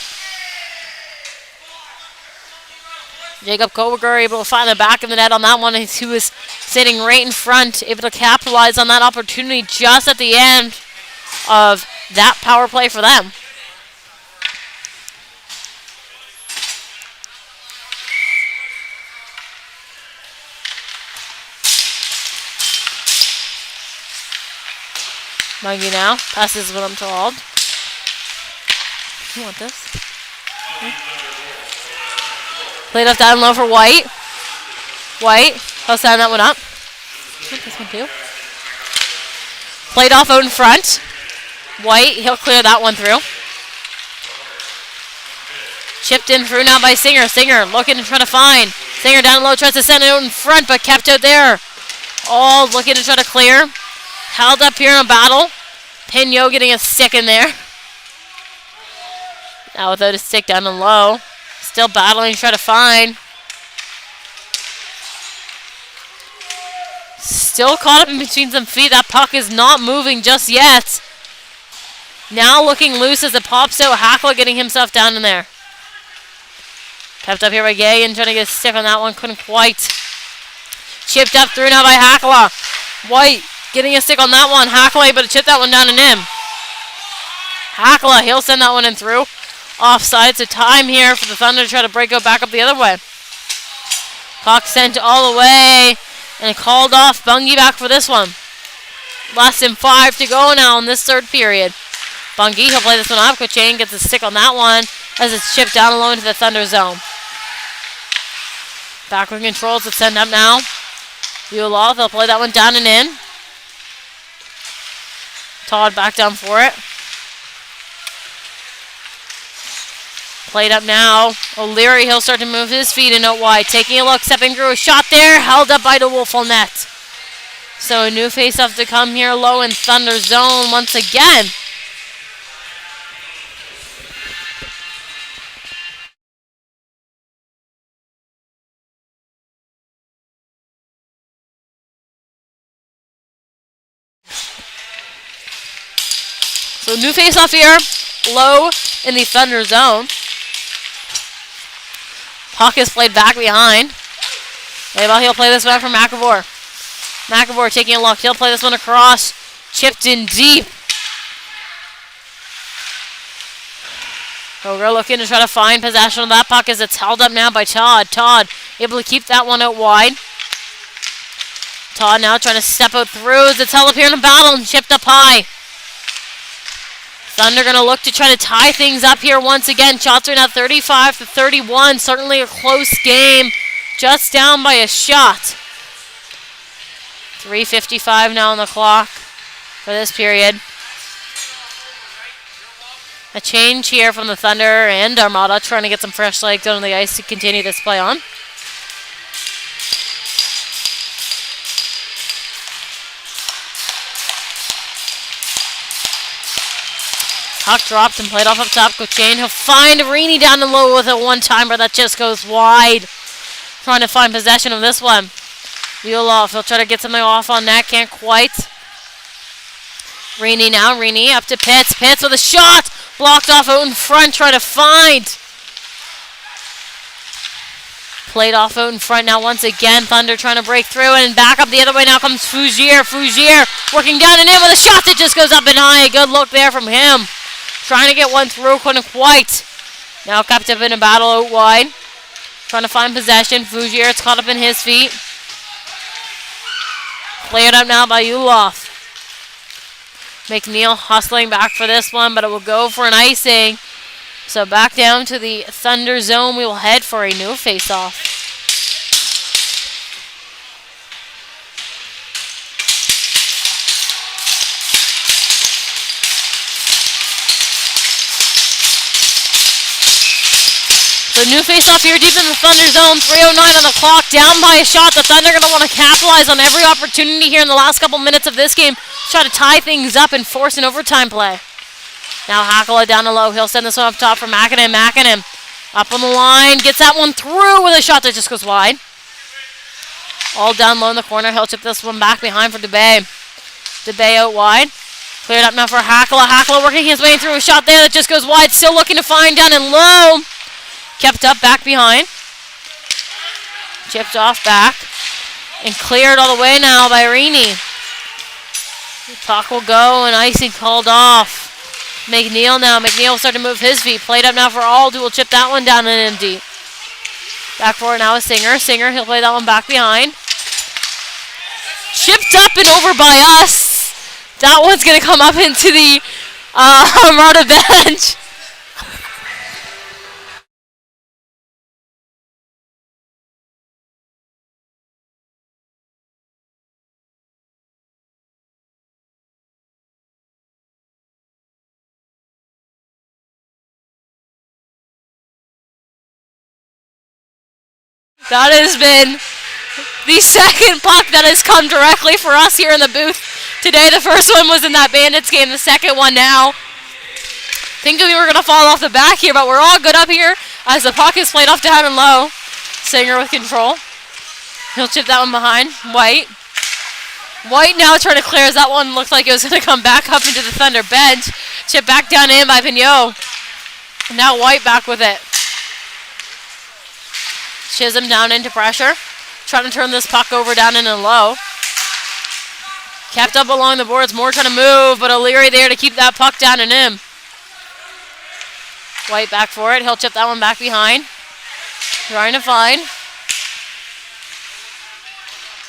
S1: Jacob Koger able to find the back of the net on that one. He was sitting right in front, able to capitalize on that opportunity just at the end of that power play for them. Mungie now passes what I'm told. You want this? Okay. Played off down low for White. White, he'll send that one up. This one too. Played off out in front. White, he'll clear that one through. Chipped in through now by Singer. Singer looking to try to find. Singer down low, tries to send it out in front, but kept out there. All looking to try to clear. Held up here in a battle. Pino getting a stick in there. Now without a stick down and low. Still battling to try to find. Still caught up in between some feet. That puck is not moving just yet. Now looking loose as it pops out. Hackla getting himself down in there. Kept up here by Gay and trying to get a stick on that one. Couldn't quite. Chipped up through now by Hackla. White getting a stick on that one. Hackla able to chip that one down and in. Hackla, he'll send that one in through. Offside, so time here for the Thunder to try to break out back up the other way. Puck sent all the way and called off. Bungie back for this one. Less than 5 to go now in this third period. Bungie, he'll play this one off. Cochain gets a stick on that one as it's chipped down low into the Thunder zone. Backward controls to send up now. Buloff, they'll play that one down and in. Todd back down for it. Played up now. O'Leary, he'll start to move his feet and out wide. Taking a look, stepping through a shot there. Held up by the Wolf on net. So a new face-off to come here low in Thunder zone once again. So new face-off here, low in the Thunder zone. Puck is played back behind. He'll play this one for McAvoy. McAvoy taking a look. He'll play this one across. Chipped in deep. Koger looking to try to find possession of that puck as it's held up now by Todd. Todd able to keep that one out wide. Todd now trying to step out through as it's held up here in a battle and chipped up high. Thunder going to look to try to tie things up here once again. Shots are now 35-31. Certainly a close game. Just down by a shot. 3:55 now on the clock for this period. A change here from the Thunder and Armada, trying to get some fresh legs on the ice to continue this play on. Puck dropped and played off up top. Gauthier, he'll find Rini down the low with a one-timer that just goes wide. Trying to find possession of this one. Yulof, he'll try to get something off on that, can't quite. Rini now, Rini up to Pitts. Pitts with a shot! Blocked off out in front, trying to find. Played off out in front now once again. Thunder trying to break through and back up the other way. Now comes Fougier. Fougier working down and in with a shot that just goes up and high. Good look there from him. Trying to get one through, couldn't quite. Now kept up in a battle out wide. Trying to find possession. Fougier, it's caught up in his feet. Played up now by Ulof. McNeil hustling back for this one, but it will go for an icing. So back down to the Thunder zone. We will head for a new face-off. So new face-off here deep in the Thunder zone. 3:09 on the clock. Down by a shot. The Thunder going to want to capitalize on every opportunity here in the last couple minutes of this game. Try to tie things up and force an overtime play. Now Hakala down the low. He'll send this one up top for Mackinnon. Mackinnon up on the line. Gets that one through with a shot that just goes wide. All down low in the corner. He'll chip this one back behind for DeBay. DeBay out wide. Cleared up now for Hakala. Hakala working his way through a shot there that just goes wide. Still looking to find down and low. Kept up back behind. Chipped off back. And cleared all the way now by Rini. The puck will go and icing called off. McNeil now. McNeil will start to move his feet. Played up now for Aldo. Will chip that one down and empty. Back for it now is Singer. Singer, he'll play that one back behind. Chipped up and over by us. That one's going to come up into the Armada bench. That has been the second puck that has come directly for us here in the booth today. The first one was in that Bandits game. The second one now. Thinking we were going to fall off the back here, but we're all good up here as the puck is played off down and low. Singer with control. He'll chip that one behind. White. White now trying to clear as that one looked like it was going to come back up into the Thunder bench. Chip back down in by Pignot. Now White back with it. Chisholm down into pressure. Trying to turn this puck over down in and low. Kept up along the boards. More trying to move, but O'Leary there to keep that puck down and in. White back for it. He'll chip that one back behind. Trying to find.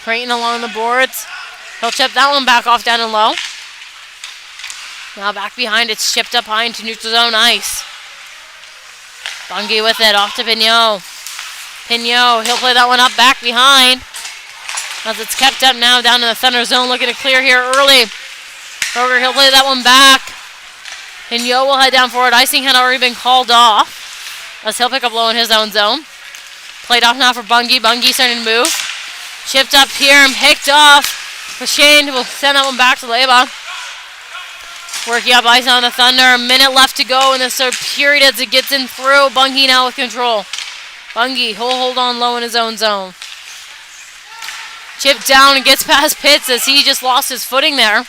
S1: Creighton along the boards. He'll chip that one back off down and low. Now back behind. It's chipped up high into neutral zone ice. Bungie with it. Off to Pignot. Pignot, he'll play that one up back behind. As it's kept up now down in the Thunder zone, looking to clear here early. Kroger, he'll play that one back. Pignot will head down for it. Icing had already been called off. As he'll pick up low in his own zone. Played off now for Bungie. Bungie starting to move. Chipped up here and picked off. Shane will send that one back to Leba. Working up ice on the Thunder. A minute left to go in this third period as it gets in through. Bungie now with control. Bungie, he'll hold on low in his own zone. Chip down and gets past Pitts as he just lost his footing there.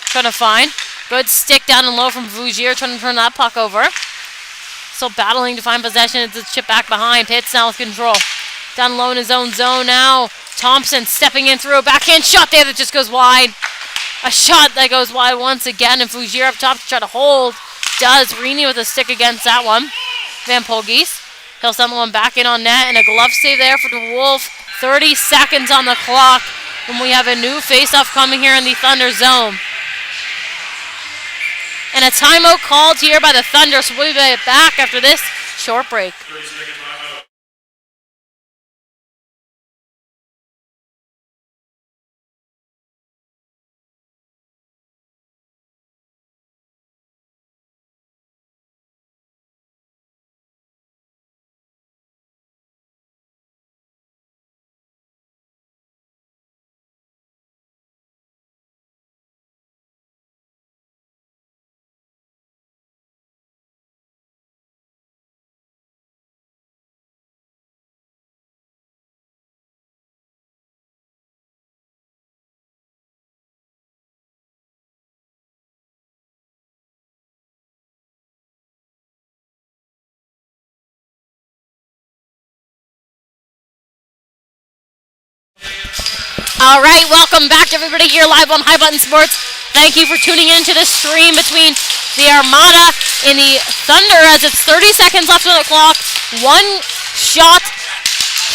S1: Trying to find. Good stick down and low from Fougier, trying to turn that puck over. Still battling to find possession. It's a chip back behind. Pitts now with control. Down low in his own zone now. Thompson stepping in through a backhand shot there that just goes wide. A shot that goes wide once again, and Fougier up top to try to hold. Does. Rini with a stick against that one. Van Polgees. He'll send one back in on net, and a glove save there for the Wolf. 30 seconds on the clock, and we have a new face-off coming here in the Thunder zone. And a timeout called here by the Thunder, so we'll be back after this short break. All right, welcome back to everybody here live on High Button Sports. Thank you for tuning in to the stream between the Armada and the Thunder as it's 30 seconds left on the clock. One shot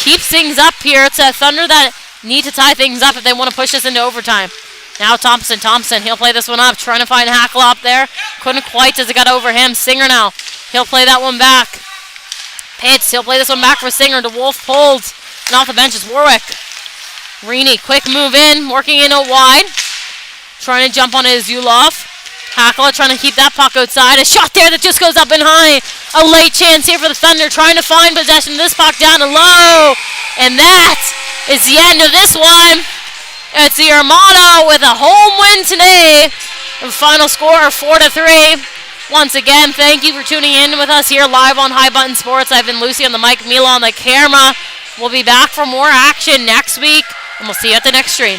S1: keeps things up here. It's a Thunder that need to tie things up if they want to push this into overtime. Now Thompson, he'll play this one up, trying to find Hackle up there. Couldn't quite as it got over him. Singer now, he'll play that one back. Pitts, he'll play this one back for Singer. DeWolf pulled, and off the bench is Warwick. Reaney, quick move in, working in a wide. Trying to jump on his Zulov. Hackle trying to keep that puck outside. A shot there that just goes up and high. A late chance here for the Thunder, trying to find possession of this puck down and low. And that is the end of this one. It's the Armada with a home win today. The final score 4-3. Once again, thank you for tuning in with us here live on High Button Sports. I've been Lucy on the mic, Mila on the camera. We'll be back for more action next week, and we'll see you at the next stream.